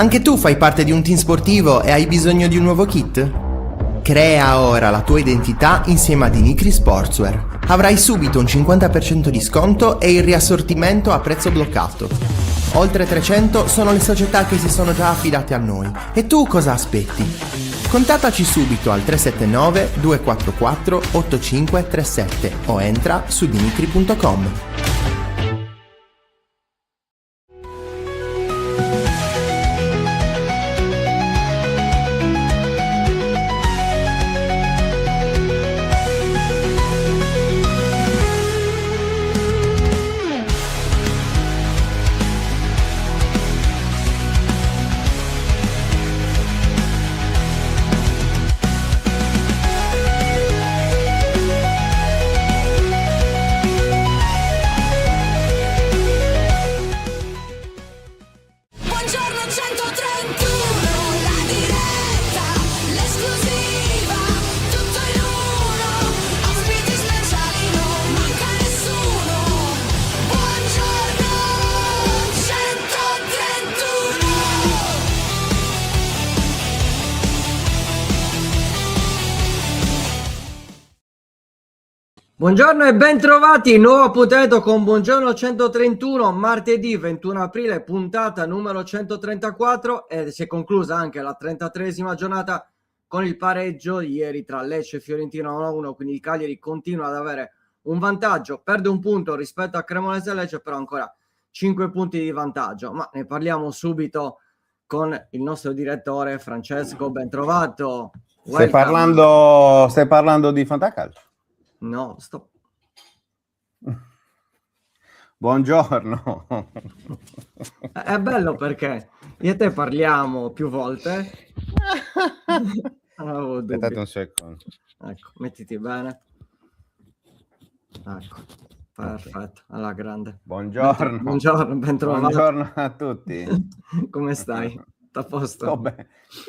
Anche tu fai parte di un team sportivo e hai bisogno di un nuovo kit? Crea ora la tua identità insieme a Dinicri Sportswear. Avrai subito un 50% di sconto e il riassortimento a prezzo bloccato. Oltre 300 sono le società che si sono già affidate a noi. E tu cosa aspetti? Contattaci subito al 379 244 8537 o entra su dinicri.com. Buongiorno e ben trovati, nuovo appuntamento con Buongiorno 131, martedì 21 aprile, puntata numero 134 e si è conclusa anche la 33esima giornata con il pareggio ieri tra Lecce e Fiorentina 1-1, quindi il Cagliari continua ad avere un vantaggio, perde un punto rispetto a Cremonese e Lecce, però ancora 5 punti di vantaggio, ma ne parliamo subito con il nostro direttore Francesco, ben trovato. Stai parlando di Fantacalcio? No, stop. Buongiorno. È bello perché io e te parliamo più volte. Aspettate un secondo. Ecco, mettiti bene. Ecco, perfetto, alla grande. Buongiorno. Buongiorno, ben trovato. Buongiorno a tutti. Come stai? A posto?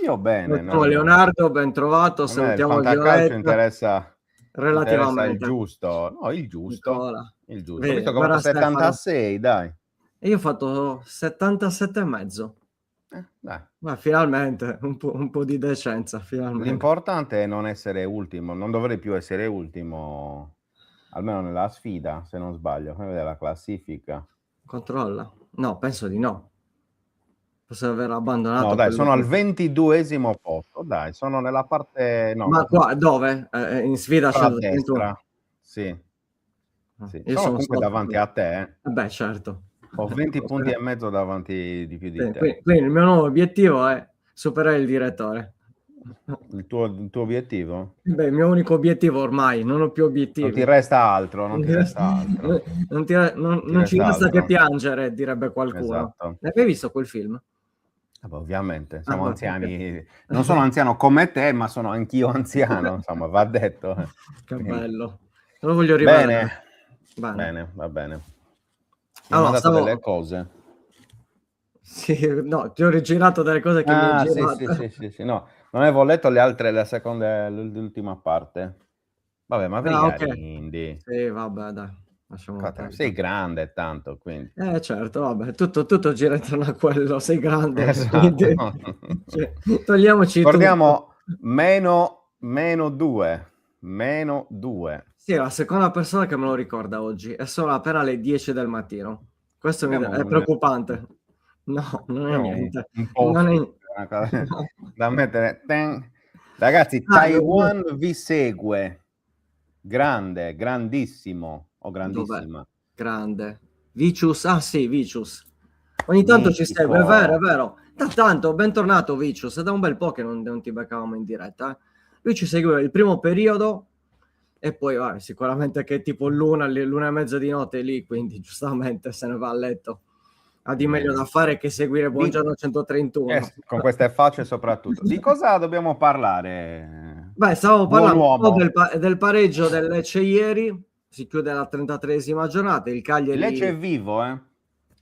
Io bene. No, Leonardo, ben trovato. Salutiamo il Fantacalcio interessa relativamente il giusto. No, il giusto. Il giusto. Vedi, Visto che ho fatto 76, dai. E io ho fatto 77 e mezzo. Dai. Ma finalmente un po' di decenza, finalmente. L'importante è non essere ultimo, non dovrei più essere ultimo, almeno nella sfida, se non sbaglio. Fammi vedere la classifica. Controlla. No, penso di no. Posso aver abbandonato. No, dai, sono al 22esimo posto. Dai, sono nella parte. No, ma qua dove? In sfida a destra. Sì. Io sono comunque davanti a te. Beh, certo. Ho 20 punti e mezzo davanti di più di te. Quindi il mio nuovo obiettivo è superare il direttore. Il tuo obiettivo? Beh, il mio unico obiettivo ormai, non ho più obiettivi. Non ti resta altro. Non ci resta che piangere, direbbe qualcuno. Esatto. Hai visto quel film? Ovviamente, siamo anziani. Non sono anziano come te, ma sono anch'io anziano, insomma, va detto. Che bello. Lo voglio rivedere. Bene, va bene. Allora, delle cose. Sì, no, ti ho rigirato delle cose che mi hai girato. Sì, no, non avevo letto le altre, la seconda e l'ultima parte. Vabbè, ma okay. Sì, vabbè, dai. Sei grande tanto, quindi. Certo, vabbè, tutto gira intorno a quello, sei grande. Esatto. Quindi, cioè, togliamoci Ricordiamo -2. Sì, è la seconda persona che me lo ricorda oggi, e sono appena le 10 del mattino. Questo è preoccupante. No, non è niente. Un po' non è... una cosa da mettere. Ragazzi, Taiwan vi segue. Grande, grandissimo o grandissima. Dov'è? Grande. Vicious, sì, Vicious. Ogni tanto ci segue, è vero. Tanto, bentornato Vicious, è da un bel po' che non ti beccavamo in diretta. Lui ci segue il primo periodo e poi sicuramente che tipo l'una e mezza di notte lì, quindi giustamente se ne va a letto. Ha di meglio da fare che seguire Buongiorno 131. Con queste facce soprattutto. Di cosa dobbiamo parlare? Beh, stavo parlando del pareggio del Lecce ieri, si chiude la 33esima giornata, il Cagliari... Il Lecce è vivo, eh?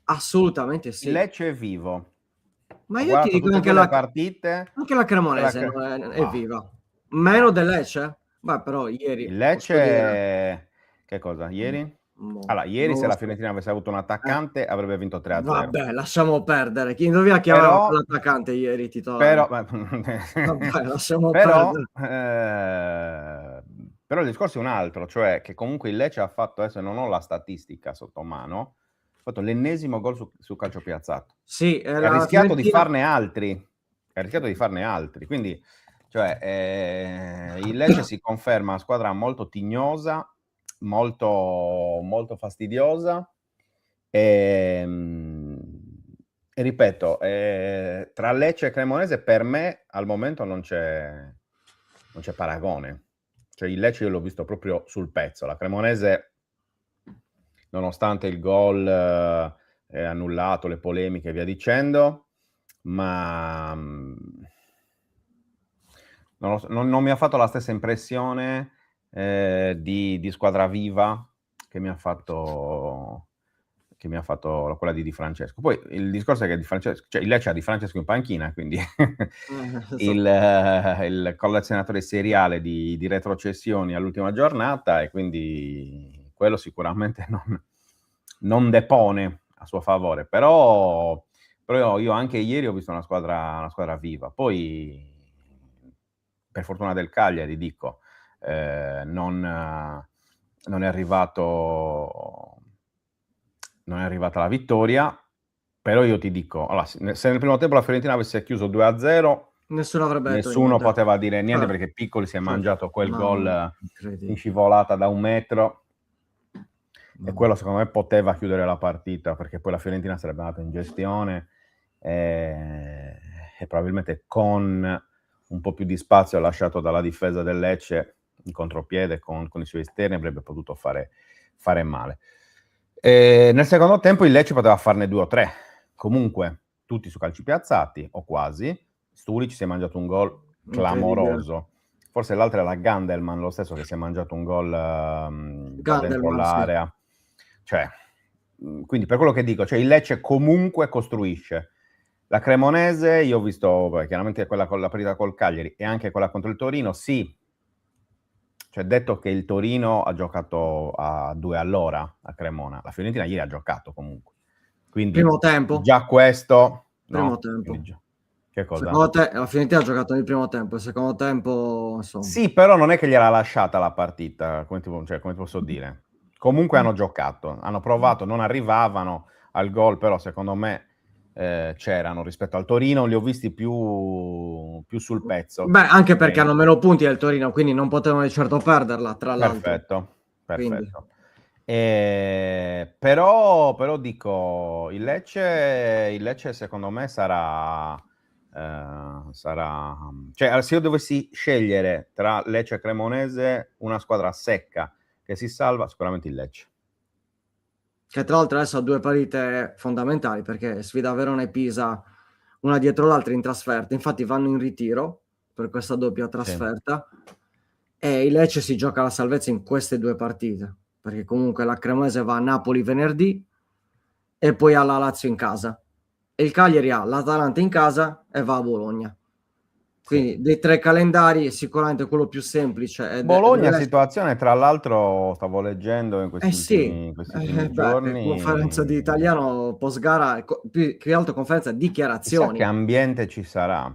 Assolutamente sì. Il Lecce è vivo. Ma io ti dico anche la partite. Anche la Cremonese è viva. Meno del Lecce? Beh, però ieri... Il Lecce... Che cosa? Ieri? Allora, ieri se Non lo la so. Fiorentina avesse avuto un attaccante avrebbe vinto 3-0. Vabbè, lasciamo perdere. Chi indovina chi aveva Però, l'attaccante ieri titolare? Vabbè, lasciamo però, perdere. però il discorso è un altro, cioè che comunque il Lecce ha fatto, adesso non ho la statistica sotto mano, ha fatto l'ennesimo gol su calcio piazzato. Sì, E ha la rischiato di Fiorentina farne altri. Ha rischiato di farne altri. Quindi, cioè, il Lecce si conferma una squadra molto tignosa, molto, molto fastidiosa. E ripeto, tra Lecce e Cremonese per me al momento non c'è paragone. Cioè il Lecce io l'ho visto proprio sul pezzo. La Cremonese, nonostante il gol annullato, le polemiche e via dicendo, ma non mi ha fatto la stessa impressione di squadra viva che mi ha fatto quella di Di Francesco. Poi il discorso è che Di Francesco, cioè il Lecce ha Di Francesco in panchina, quindi il collezionatore seriale di retrocessioni all'ultima giornata, e quindi quello sicuramente non depone a suo favore. Però io anche ieri ho visto una squadra viva. Poi, per fortuna del Cagliari, dico, non è arrivata la vittoria, però io ti dico, allora, se nel primo tempo la Fiorentina avesse chiuso 2-0, nessuno avrebbe detto nessuno niente. poteva dire niente, Certo, perché Piccoli si è certo. mangiato quel Mamma gol mia, in incredibile. scivolata da 1 metro, e Mamma quello secondo me poteva chiudere la partita, perché poi la Fiorentina sarebbe andata in gestione e probabilmente con un po' più di spazio lasciato dalla difesa del Lecce in contropiede con i suoi esterni avrebbe potuto fare male. Nel secondo tempo il Lecce poteva farne 2 o 3, comunque tutti su calci piazzati o quasi. Stulic si è mangiato un gol incredibile. clamoroso, forse l'altro era Gandelman, lo stesso, che si è mangiato un gol da dentro Gandelman, sì. l'area. Cioè, quindi per quello che dico, cioè il Lecce comunque costruisce. La Cremonese, io ho visto chiaramente quella con la partita col Cagliari e anche quella contro il Torino, sì. Cioè, detto che il Torino ha giocato a 2 all'ora a Cremona, la Fiorentina ieri ha giocato comunque. Quindi Primo tempo? già questo, Primo no? Quindi tempo. che cosa? Secondo te la Fiorentina ha giocato nel primo tempo, il secondo tempo, insomma. Sì, però non è che gliel'ha lasciata la partita, come ti posso dire. Comunque hanno giocato, hanno provato, non arrivavano al gol, però secondo me c'erano rispetto al Torino, li ho visti più sul pezzo. Beh, anche perché hanno meno punti del Torino, quindi non potevano di certo perderla, tra l'altro. Perfetto, Quindi, perfetto. Però dico, il Lecce secondo me sarà, cioè se io dovessi scegliere tra Lecce e Cremonese una squadra secca che si salva, sicuramente il Lecce. che tra l'altro adesso ha 2 partite fondamentali, perché sfida Verona e Pisa una dietro l'altra in trasferta, infatti vanno in ritiro per questa doppia Sì. trasferta, e il Lecce si gioca la salvezza in queste 2 partite, perché comunque la Cremonese va a Napoli venerdì e poi ha la Lazio in casa, e il Cagliari ha l'Atalanta in casa e va a Bologna. Quindi Sì. dei 3 calendari sicuramente quello più semplice è Bologna, dell'Est. situazione, tra l'altro, stavo leggendo in Eh sì, questi ultimi beh, conferenza di giorni. italiano post gara, più che altro conferenza Chissà che dichiarazioni. ambiente ci sarà,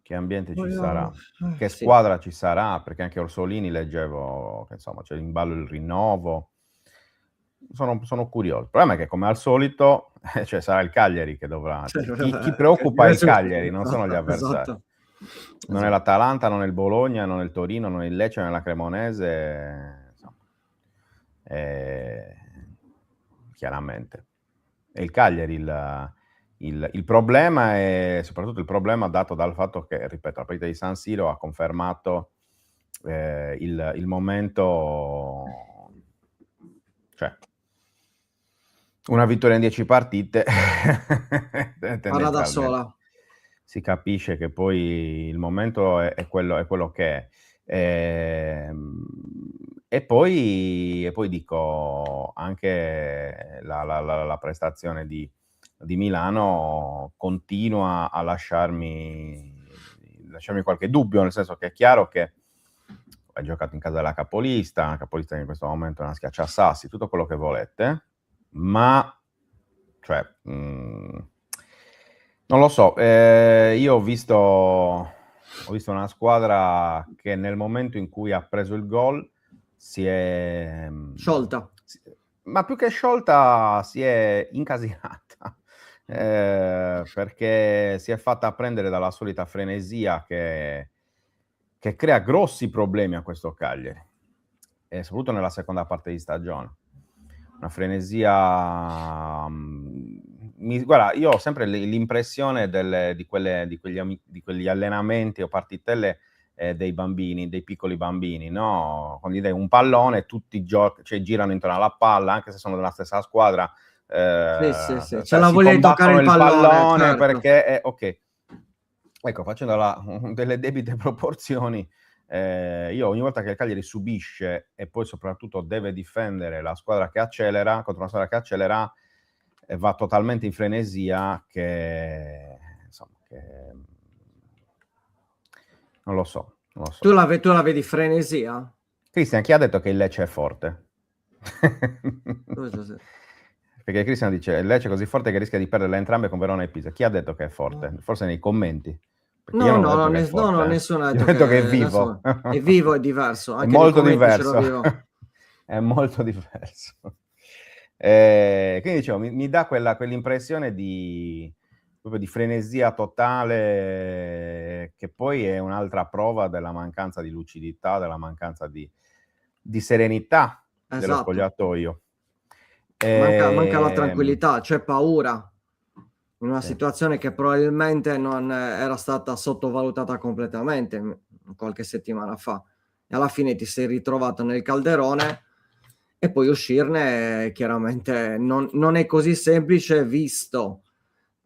che Sì, squadra ci sarà, perché anche Orsolini leggevo che insomma c'è in ballo il rinnovo. Sono curioso. Il problema è che, come al solito, cioè sarà il Cagliari che dovrà. Cioè, chi preoccupa è il Cagliari, non sono gli avversari. esatto. Non è l'Atalanta, non è il Bologna, non è il Torino, non è il Lecce, non è la Cremonese. Insomma. Chiaramente. E il Cagliari il problema è soprattutto il problema dato dal fatto che, ripeto, la partita di San Siro ha confermato il momento, cioè una vittoria in 10 partite Parla da tendenzialmente sola. si capisce che poi il momento è quello che è. E poi dico anche la prestazione di Milano continua a lasciarmi qualche dubbio, nel senso che è chiaro che hai giocato in casa della capolista che in questo momento è una schiacciasassi, tutto quello che volete, ma cioè, non lo so, io ho visto una squadra che nel momento in cui ha preso il gol si è Sciolta. ma più che sciolta si è incasinata, perché si è fatta prendere dalla solita frenesia che crea grossi problemi a questo Cagliari, e soprattutto nella seconda parte di stagione. Una frenesia, guarda, io ho sempre l'impressione di quegli allenamenti o partitelle dei bambini, dei piccoli bambini, no? Quando gli dai un pallone, tutti cioè, girano intorno alla palla, anche se sono della stessa squadra, Sì. Ce cioè, la si volevi toccare combattono il il pallone certo. perché ok. Ecco, facendo delle debite proporzioni, io ogni volta che il Cagliari subisce e poi soprattutto deve difendere la squadra che accelera, contro una squadra che accelera, va totalmente in frenesia, che insomma, non lo so. Tu la vedi frenesia? Cristian, chi ha detto che il Lecce è forte? Perché Cristian dice il Lecce è così forte che rischia di perdere entrambe con Verona e Pisa. Chi ha detto che è forte? Forse nei commenti. Perché io non ho detto che è forte. Nessuno ha Io ho detto detto che è vivo. è vivo, è diverso. È Anche nei molto commenti ce lo diverso. vivo. È molto diverso. Quindi dicevo, mi dà quell'impressione proprio di frenesia totale, che poi è un'altra prova della mancanza di lucidità, della mancanza di serenità dello Esatto. spogliatoio. Manca la tranquillità, c'è paura in una Sì. situazione che probabilmente non era stata sottovalutata completamente qualche settimana fa, e alla fine ti sei ritrovato nel calderone, e poi uscirne chiaramente non è così semplice, visto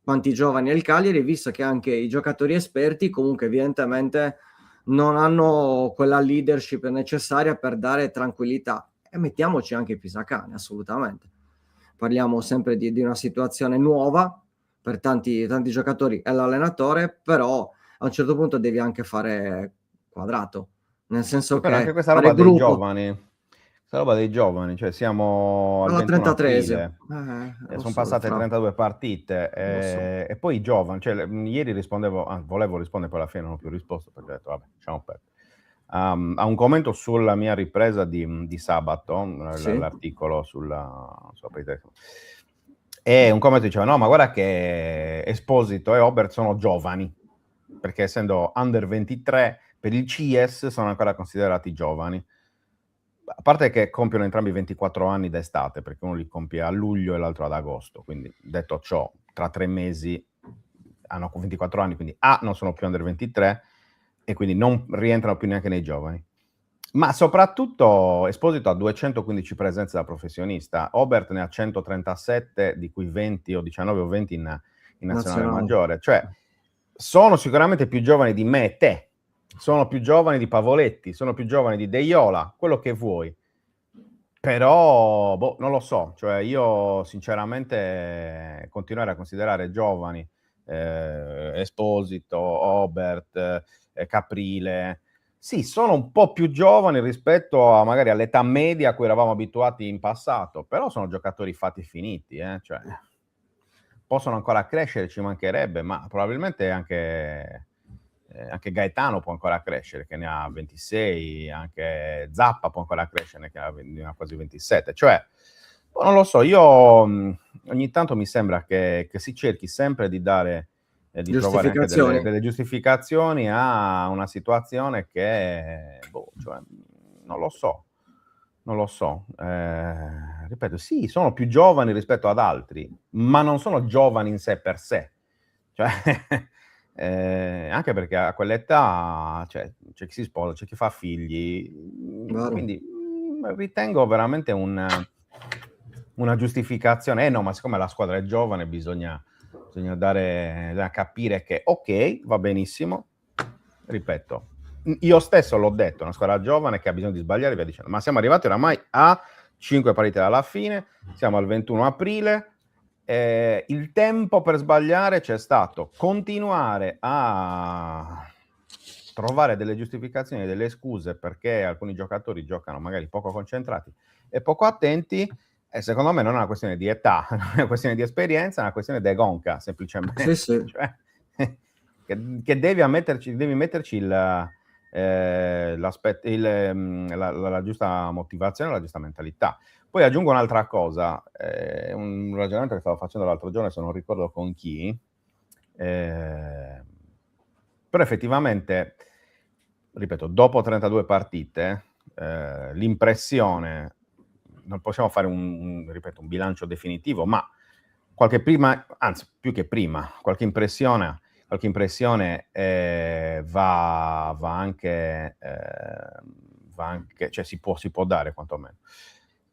quanti giovani è il Cagliari, visto che anche i giocatori esperti comunque evidentemente non hanno quella leadership necessaria per dare tranquillità. E mettiamoci anche i Pisacane, assolutamente. Parliamo sempre di una situazione nuova per tanti giocatori e l'allenatore, però a un certo punto devi anche fare quadrato, nel senso Però anche che questa roba fare dei gruppo. giovani, cioè siamo al Alla 21 33esima. aprile, Lo sono so, passate 32 partite, lo so. e poi i giovani, cioè, ieri volevo rispondere, poi alla fine non ho più risposto perché ho detto vabbè, lasciamo perdere. A un commento sulla mia ripresa di sabato, Sì. l'articolo sulla partita, e un commento diceva no, ma guarda che Esposito e Obert sono giovani, perché essendo under 23 per il CIES sono ancora considerati giovani. A parte che compiono entrambi 24 anni d'estate, perché uno li compie a luglio e l'altro ad agosto, quindi detto ciò, tra 3 mesi hanno 24 anni, quindi non sono più under 23 e quindi non rientrano più neanche nei giovani. Ma soprattutto Esposito ha 215 presenze da professionista, Obert ne ha 137, di cui 20 o 19 o 20 in nazionale maggiore. Cioè, sono sicuramente più giovani di me e te, sono più giovani di Pavoletti, sono più giovani di Deiola, quello che vuoi. Però, non lo so, cioè io sinceramente continuare a considerare giovani Esposito, Obert, Caprile, sì, sono un po' più giovani rispetto a magari all'età media a cui eravamo abituati in passato, però sono giocatori fatti e finiti, cioè, possono ancora crescere, ci mancherebbe, ma probabilmente anche Gaetano può ancora crescere, che ne ha 26, anche Zappa può ancora crescere, che ne ha quasi 27, cioè, non lo so, io ogni tanto mi sembra che si cerchi sempre di dare, di trovare anche delle giustificazioni a una situazione che, cioè, non lo so. Ripeto, sì, sono più giovani rispetto ad altri, ma non sono giovani in sé per sé. Cioè, anche perché a quell'età c'è chi si sposa, c'è chi fa figli, quindi ritengo veramente una giustificazione. No, ma siccome la squadra è giovane bisogna dare capire che ok, va benissimo, ripeto, io stesso l'ho detto, una squadra giovane che ha bisogno di sbagliare, via dicendo, ma siamo arrivati oramai a 5 partite dalla fine, siamo al 21 aprile, il tempo per sbagliare c'è stato, continuare a trovare delle giustificazioni, delle scuse perché alcuni giocatori giocano magari poco concentrati e poco attenti, e secondo me non è una questione di età, non è una questione di esperienza, è una questione di gonca, semplicemente. Sì. Cioè, che devi metterci la giusta motivazione, la giusta mentalità. Poi aggiungo un'altra cosa, un ragionamento che stavo facendo l'altro giorno, se non ricordo con chi, però effettivamente, ripeto, dopo 32 partite, l'impressione, non possiamo fare un bilancio definitivo, ma qualche impressione va anche, cioè si può dare quantomeno.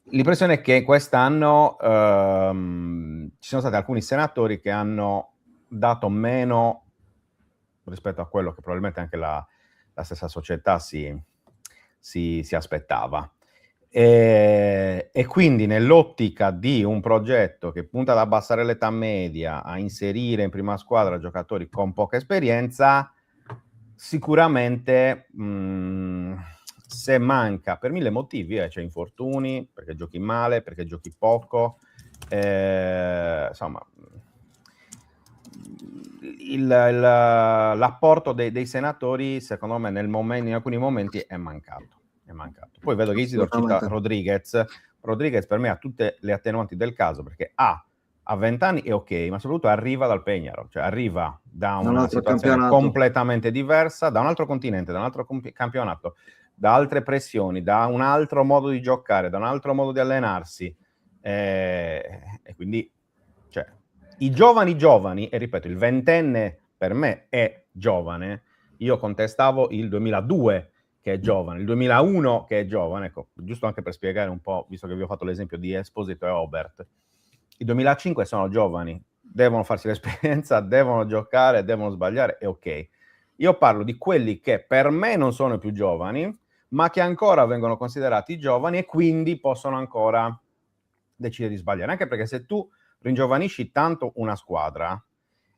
L'impressione è che quest'anno ci sono stati alcuni senatori che hanno dato meno rispetto a quello che probabilmente anche la stessa società si aspettava. E quindi nell'ottica di un progetto che punta ad abbassare l'età media, a inserire in prima squadra giocatori con poca esperienza, sicuramente se manca per 1000 motivi, cioè infortuni, perché giochi male, perché giochi poco, insomma, l'apporto dei senatori, secondo me, in alcuni momenti è mancato. Poi vedo che Isidor cita Rodriguez. Rodriguez per me ha tutte le attenuanti del caso, perché a 20 anni è ok, ma soprattutto arriva dal Peñarol, cioè arriva da una situazione completamente diversa, da un altro continente, da un altro campionato, da altre pressioni, da un altro modo di giocare, da un altro modo di allenarsi, e quindi, cioè, i giovani, e ripeto, il ventenne per me è giovane, io contestavo il 2002 che è giovane, il 2001 che è giovane, ecco, giusto anche per spiegare un po', visto che vi ho fatto l'esempio di Esposito e Obert, i 2005 sono giovani, devono farsi l'esperienza, devono giocare, devono sbagliare, è ok. Io parlo di quelli che per me non sono più giovani, ma che ancora vengono considerati giovani e quindi possono ancora decidere di sbagliare, anche perché se tu ringiovanisci tanto una squadra,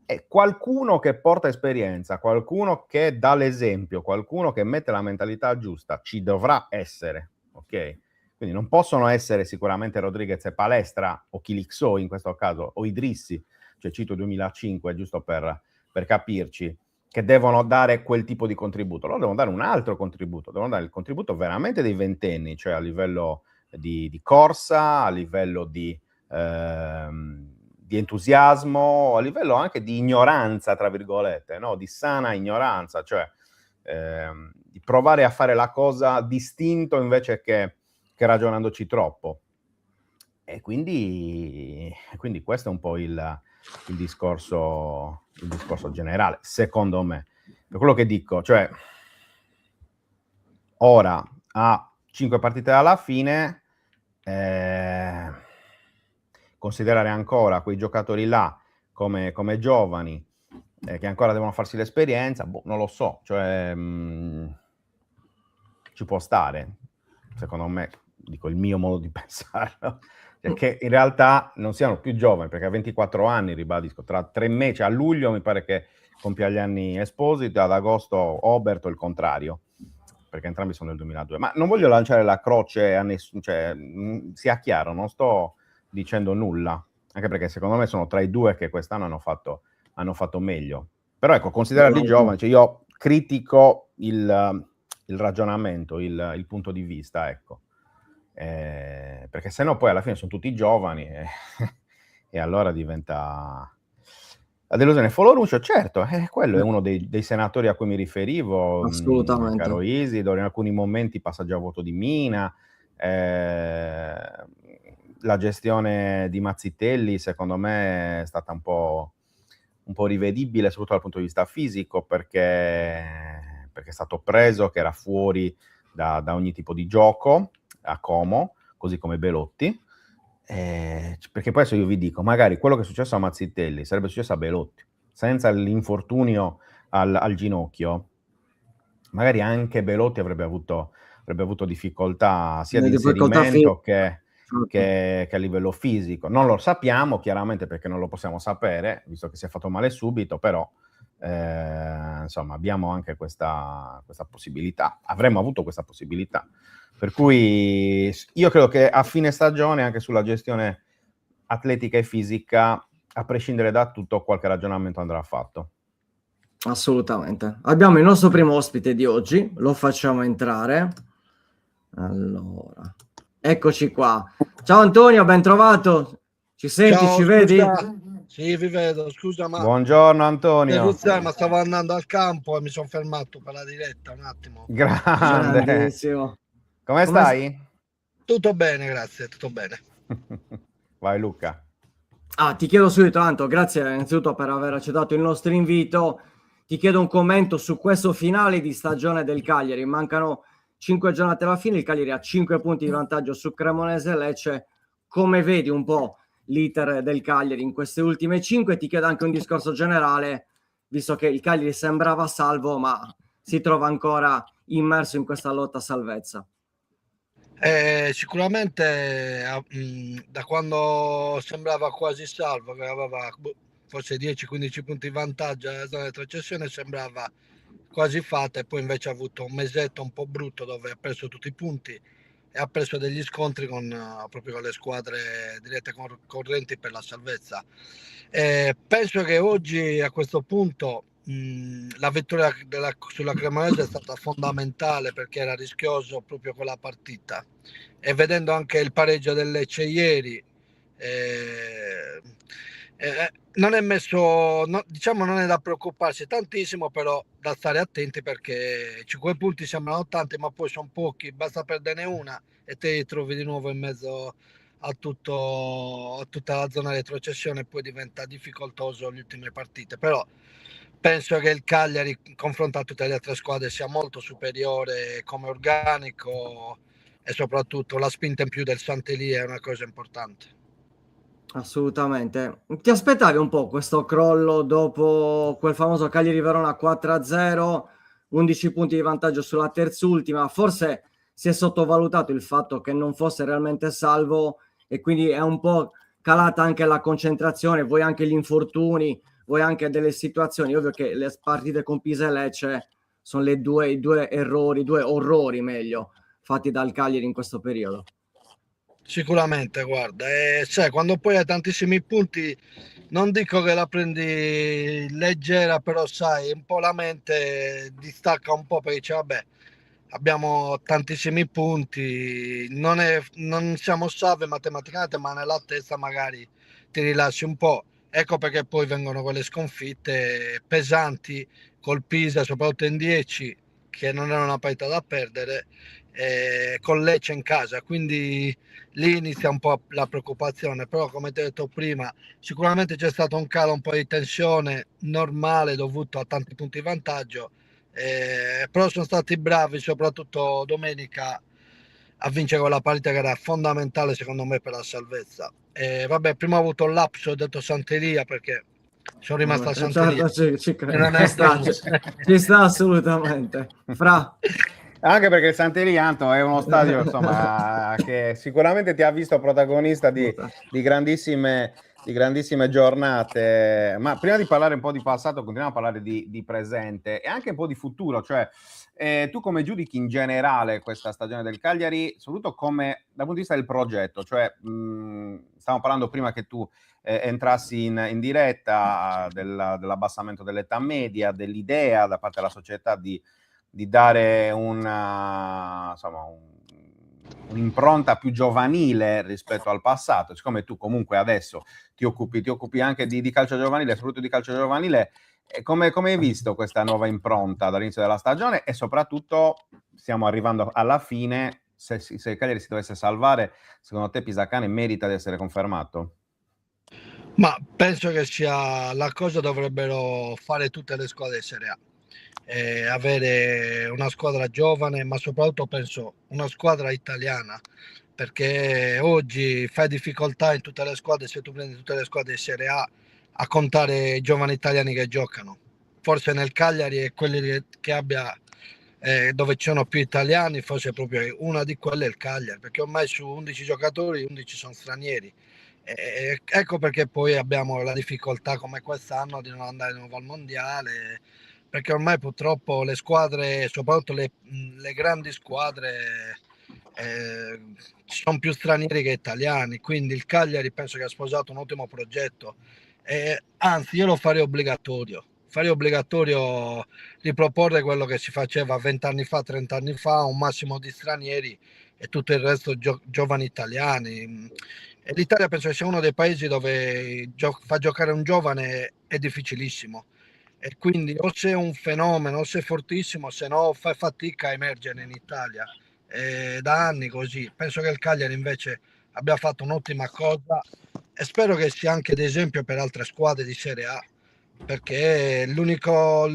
e qualcuno che porta esperienza, qualcuno che dà l'esempio, qualcuno che mette la mentalità giusta, ci dovrà essere, ok? Quindi non possono essere sicuramente Rodriguez e Palestra, o Kilixo in questo caso, o Idrissi, cioè cito 2005, giusto per capirci, che devono dare quel tipo di contributo. Loro devono dare un altro contributo, devono dare il contributo veramente dei ventenni, cioè a livello di corsa, a livello di entusiasmo, a livello anche di ignoranza, tra virgolette, no? Di sana ignoranza, cioè di provare a fare la cosa distinto invece che ragionandoci troppo. E quindi questo è un po' il discorso generale, secondo me. Per quello che dico, cioè, ora a 5 partite alla fine, considerare ancora quei giocatori là come giovani, che ancora devono farsi l'esperienza, non lo so, cioè ci può stare, secondo me, dico il mio modo di pensarlo, che in realtà non siano più giovani, perché a 24 anni, ribadisco, tra 3 mesi, a luglio mi pare che compia gli anni Esposito, ad agosto Oberto il contrario, perché entrambi sono del 2002. Ma non voglio lanciare la croce a nessuno, cioè, sia chiaro, non sto dicendo nulla, anche perché secondo me sono tra i due che quest'anno hanno fatto meglio. Però ecco, considerarli giovani, cioè io critico il ragionamento, il punto di vista, ecco. Perché sennò poi alla fine sono tutti giovani e allora diventa la delusione. Foloruccio, certo, quello è uno dei senatori a cui mi riferivo, assolutamente, caro Isidoro, in alcuni momenti passaggio a voto di Mina, la gestione di Mazzitelli secondo me è stata un po' rivedibile, soprattutto dal punto di vista fisico, perché è stato preso che era fuori da ogni tipo di gioco a Como, così come Belotti, perché poi adesso io vi dico, magari quello che è successo a Mazzitelli sarebbe successo a Belotti, senza l'infortunio al ginocchio, magari anche Belotti avrebbe avuto difficoltà sia di inserimento che a livello fisico. Non lo sappiamo chiaramente perché non lo possiamo sapere, visto che si è fatto male subito, però insomma abbiamo anche questa possibilità, avremmo avuto questa possibilità, per cui io credo che a fine stagione anche sulla gestione atletica e fisica, a prescindere da tutto, qualche ragionamento andrà fatto. Assolutamente. Abbiamo il nostro primo ospite di oggi, lo facciamo entrare. Allora, eccoci qua. Ciao Antonio, ben trovato. Ci senti, Ciao, ci vedi? scusa. Sì, vi vedo, scusa, ma Buongiorno Antonio. ma stavo andando al campo e mi sono fermato per la diretta un attimo. Grande. Grandissimo. Come stai? Tutto bene, grazie, tutto bene. Vai Luca. Ti chiedo subito, Anto, grazie innanzitutto per aver accettato il nostro invito. Ti chiedo un commento su questo finale di stagione del Cagliari. Mancano 5 giornate alla fine, il Cagliari ha 5 punti di vantaggio su Cremonese e Lecce. Come vedi un po' l'iter del Cagliari in queste ultime 5? Ti chiedo anche un discorso generale, visto che il Cagliari sembrava salvo, ma si trova ancora immerso in questa lotta a salvezza. Sicuramente da quando sembrava quasi salvo, che aveva forse 10-15 punti di vantaggio nella zona di retrocessione, sembrava quasi fatta, e poi invece ha avuto un mesetto un po' brutto dove ha perso tutti i punti e ha preso degli scontri proprio con le squadre dirette correnti per la salvezza. Penso che oggi a questo punto la vittoria sulla Cremonese è stata fondamentale, perché era rischioso proprio quella partita, e vedendo anche il pareggio del Lecce ieri non è messo, diciamo, non è da preoccuparsi tantissimo, però da stare attenti, perché 5 punti sembrano tanti ma poi sono pochi, basta perderne una e te ti trovi di nuovo in mezzo a tutta la zona di retrocessione, e poi diventa difficoltoso le ultime partite. Però penso che il Cagliari, confronto a tutte le altre squadre, sia molto superiore come organico, e soprattutto la spinta in più del Sant'Elì è una cosa importante. Assolutamente. Ti aspettavi un po' questo crollo dopo quel famoso Cagliari-Verona 4-0, 11 punti di vantaggio sulla terzultima? Forse si è sottovalutato il fatto che non fosse realmente salvo, e quindi è un po' calata anche la concentrazione, voi anche gli infortuni, voi anche delle situazioni. Ovvio che le partite con Pisa e Lecce sono i due errori, due orrori meglio, fatti dal Cagliari in questo periodo. Sicuramente, guarda, quando poi hai tantissimi punti, non dico che la prendi leggera, però sai, un po' la mente distacca un po', perché dice vabbè, abbiamo tantissimi punti, non siamo salvi matematicamente, ma nella testa magari ti rilassi un po'. Ecco perché poi vengono quelle sconfitte pesanti col Pisa, soprattutto in 10, che non era una partita da perdere, con Lecce in casa, quindi lì inizia un po' la preoccupazione. Però, come ti ho detto prima, sicuramente c'è stato un calo, un po' di tensione normale dovuto a tanti punti di vantaggio, però sono stati bravi, soprattutto domenica, a vincere quella partita che era fondamentale secondo me per la salvezza. Vabbè, prima ho avuto un lapso, ho detto Sant'Elia perché sono rimasto a Sant'Elia. Certo, ci sta assolutamente. Anche perché il Sant'Elianto è uno stadio, insomma, che sicuramente ti ha visto protagonista di grandissime giornate. Ma prima di parlare un po' di passato, continuiamo a parlare di presente e anche un po' di futuro. Cioè, tu come giudichi in generale questa stagione del Cagliari, soprattutto come dal punto di vista del progetto? Cioè, stavamo parlando prima che tu entrassi in diretta dell'abbassamento dell'età media, dell'idea da parte della società di dare un'impronta più giovanile rispetto al passato. Siccome tu comunque adesso ti occupi anche di calcio giovanile, soprattutto di calcio giovanile, come hai visto questa nuova impronta dall'inizio della stagione? E soprattutto stiamo arrivando alla fine, se il Cagliari si dovesse salvare, secondo te Pisacane merita di essere confermato? Ma penso che sia la cosa dovrebbero fare tutte le squadre di Serie A. Avere una squadra giovane, ma soprattutto penso una squadra italiana, perché oggi fai difficoltà in tutte le squadre, se tu prendi tutte le squadre di Serie A contare i giovani italiani che giocano. Forse nel Cagliari è quelli che abbia dove ci sono più italiani, forse proprio una di quelle è il Cagliari, perché ormai su 11 giocatori 11 sono stranieri, Ecco perché poi abbiamo la difficoltà come quest'anno di non andare di nuovo al mondiale, perché ormai purtroppo le squadre, soprattutto le grandi squadre, ci sono più stranieri che italiani, quindi il Cagliari penso che ha sposato un ottimo progetto, anzi io lo farei obbligatorio riproporre quello che si faceva 20 anni fa, 30 anni fa, un massimo di stranieri e tutto il resto giovani italiani. E l'Italia penso che sia uno dei paesi dove fa giocare un giovane è difficilissimo, e quindi o sei un fenomeno o sei fortissimo, se no fai fatica a emergere in Italia. Da anni così. Penso che il Cagliari invece abbia fatto un'ottima cosa e spero che sia anche d'esempio per altre squadre di Serie A, perché l'unico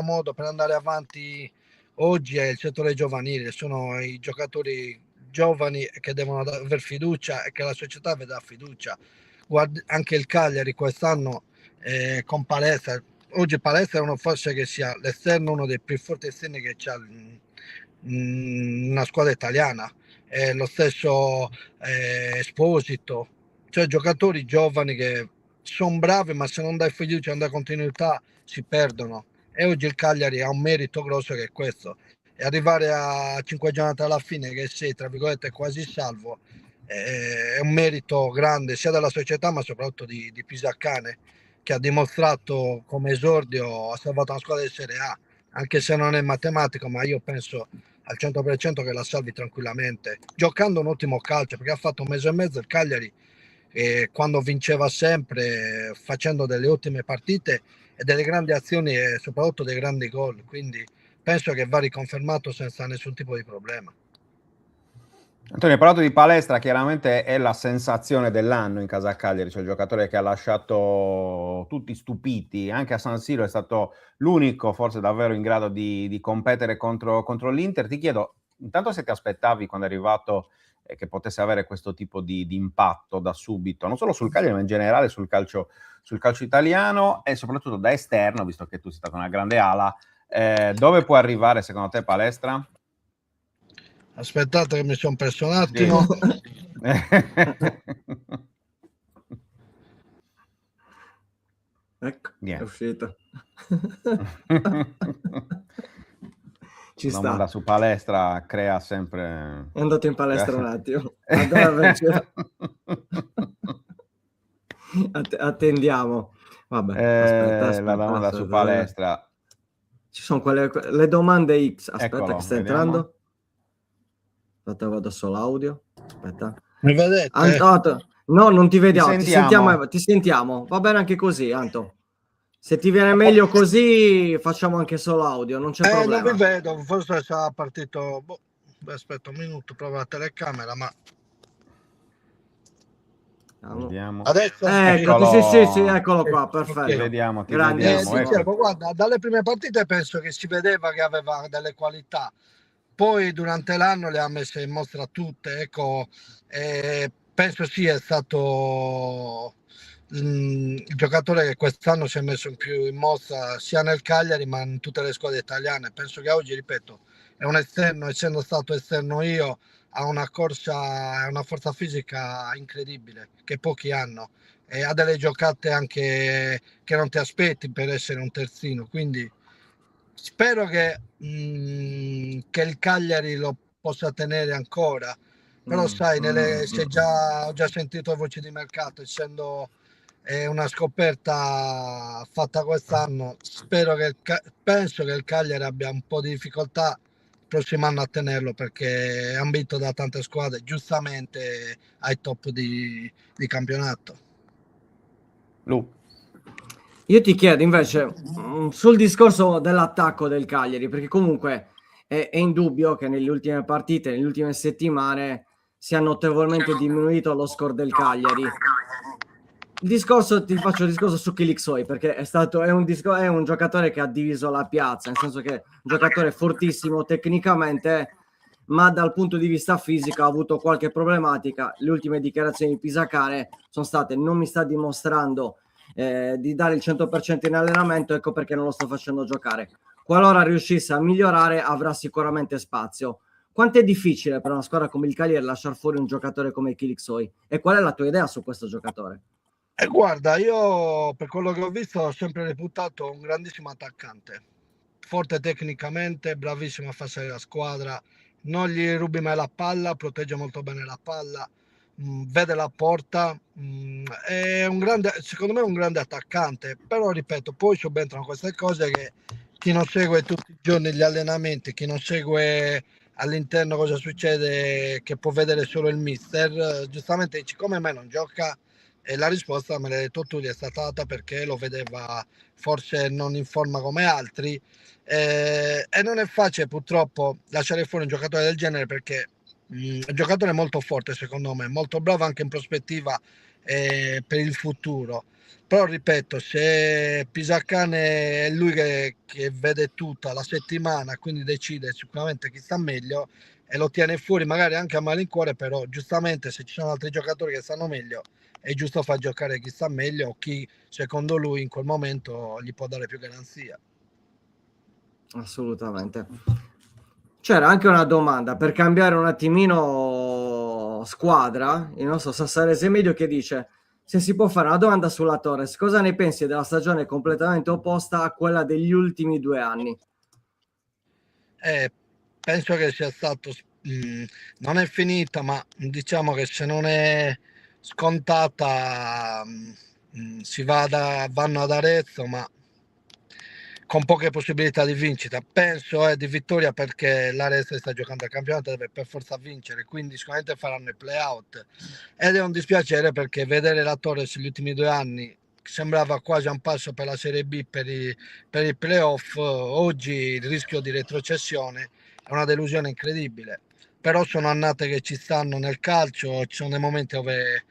modo per andare avanti oggi è il settore giovanile, sono i giocatori giovani che devono aver fiducia e che la società veda fiducia. Anche il Cagliari quest'anno con Palestra, oggi Palestra è uno forse che sia l'esterno, uno dei più forti esterni che c'ha una squadra italiana, lo stesso Esposito, cioè giocatori giovani che sono bravi, ma se non dai fiducia, non dai continuità, si perdono. E oggi il Cagliari ha un merito grosso che è questo. E arrivare a 5 giornate alla fine, che sei, tra virgolette, quasi salvo, è un merito grande sia della società, ma soprattutto di Pisacane, che ha dimostrato come esordio, ha salvato una squadra di Serie A, anche se non è matematico, ma io penso al 100% che la salvi tranquillamente, giocando un ottimo calcio, perché ha fatto un mese e mezzo il Cagliari, quando vinceva sempre, facendo delle ottime partite e delle grandi azioni e soprattutto dei grandi gol, quindi penso che va riconfermato senza nessun tipo di problema. Antonio, hai parlato di Palestra, chiaramente è la sensazione dell'anno in casa Cagliari, cioè il giocatore che ha lasciato tutti stupiti, anche a San Siro è stato l'unico forse davvero in grado di competere contro l'Inter. Ti chiedo, intanto se ti aspettavi quando è arrivato che potesse avere questo tipo di impatto da subito, non solo sul Cagliari ma in generale sul calcio italiano e soprattutto da esterno, visto che tu sei stata una grande ala, dove può arrivare secondo te Palestra? Aspettate che mi sono perso un attimo. Ecco, Niente. è uscito. Ci La domanda sta. su Palestra crea sempre... È andato in palestra un attimo. Attendiamo. Vabbè, aspetta. La domanda su Palestra. Ci sono le domande X. Aspetta, Eccolo, che sta vediamo. entrando. Aspetta, vado solo audio. Aspetta. Mi vedete? No, non ti vediamo. Ti Ti sentiamo. Va bene anche così, Anto. Se ti viene meglio così, facciamo anche solo audio, non c'è problema. Non vi vedo, forse sarà partito. Aspetta un minuto, provo la telecamera, ma Vediamo. adesso sì, eccolo qua, perfetto. Ti vediamo. Grandissimo. Ecco. Guarda, dalle prime partite penso che si vedeva che aveva delle qualità, poi durante l'anno le ha messe in mostra tutte, ecco, penso sia stato il giocatore che quest'anno si è messo più in mostra sia nel Cagliari ma in tutte le squadre italiane. Penso che oggi, ripeto, è un esterno, essendo stato esterno io, ha una forza fisica incredibile che pochi hanno, e ha delle giocate anche che non ti aspetti per essere un terzino, quindi spero che il Cagliari lo possa tenere ancora, però sai, ho già sentito voci di mercato, essendo una scoperta fatta quest'anno, penso che il Cagliari abbia un po' di difficoltà il prossimo anno a tenerlo, perché è ambito da tante squadre, giustamente ai top di campionato. Lu. Io ti chiedo invece sul discorso dell'attacco del Cagliari, perché comunque è indubbio che nelle ultime partite, nelle ultime settimane, sia notevolmente diminuito lo score del Cagliari. Ti faccio il discorso su Kilixoy, perché è un giocatore che ha diviso la piazza, nel senso che è un giocatore fortissimo tecnicamente, ma dal punto di vista fisico ha avuto qualche problematica. Le ultime dichiarazioni di Pisacane sono state: non mi sta dimostrando di dare il 100% in allenamento, ecco perché non lo sto facendo giocare. Qualora riuscisse a migliorare avrà sicuramente spazio. quanto è difficile per una squadra come il Cagliari lasciare fuori un giocatore come Kilixoy? E qual è la tua idea su questo giocatore? E guarda, io per quello che ho visto ho sempre reputato un grandissimo attaccante, forte tecnicamente, bravissimo a far salire la squadra, non gli rubi mai la palla, protegge molto bene la palla, vede la porta, è un grande, secondo me è un grande attaccante, però ripeto, poi subentrano queste cose che chi non segue tutti i giorni gli allenamenti, chi non segue all'interno cosa succede, che può vedere solo il mister, giustamente dici come me non gioca, e la risposta me l'hai detto tu, gli è stata data perché lo vedeva forse non in forma come altri, e non è facile purtroppo lasciare fuori un giocatore del genere, perché un giocatore molto forte, secondo me, molto bravo anche in prospettiva per il futuro. Però ripeto, se Pisacane è lui che vede tutta la settimana, quindi decide sicuramente chi sta meglio e lo tiene fuori magari anche a malincuore, però giustamente se ci sono altri giocatori che stanno meglio è giusto far giocare chi sta meglio o chi secondo lui in quel momento gli può dare più garanzia. Assolutamente. C'era anche una domanda per cambiare un attimino squadra, il nostro Sassarese Medio che dice: se si può fare una domanda sulla Torres, cosa ne pensi della stagione completamente opposta a quella degli ultimi 2 anni? Penso che sia stato, non è finita, ma diciamo che se non è scontata, vanno ad Arezzo, ma con poche possibilità di vincita. Penso di vittoria, perché l'Arezzo sta giocando al campionato, deve per forza vincere, quindi sicuramente faranno i play-out. Ed è un dispiacere perché vedere la Torres negli ultimi 2 anni sembrava quasi un passo per la Serie B per i play-off, oggi il rischio di retrocessione è una delusione incredibile. Però sono annate che ci stanno nel calcio, ci sono dei momenti dove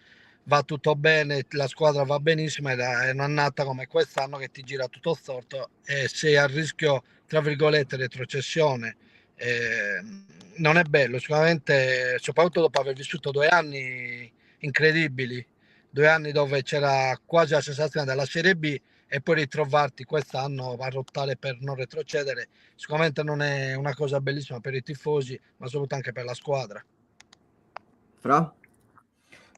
va tutto bene, la squadra va benissimo, ed è un'annata come quest'anno che ti gira tutto storto e sei a rischio, tra virgolette, retrocessione. Non è bello, sicuramente, soprattutto dopo aver vissuto 2 anni incredibili, 2 anni dove c'era quasi la sensazione della Serie B, e poi ritrovarti quest'anno a lottare per non retrocedere, sicuramente non è una cosa bellissima per i tifosi, ma soprattutto anche per la squadra. Fra?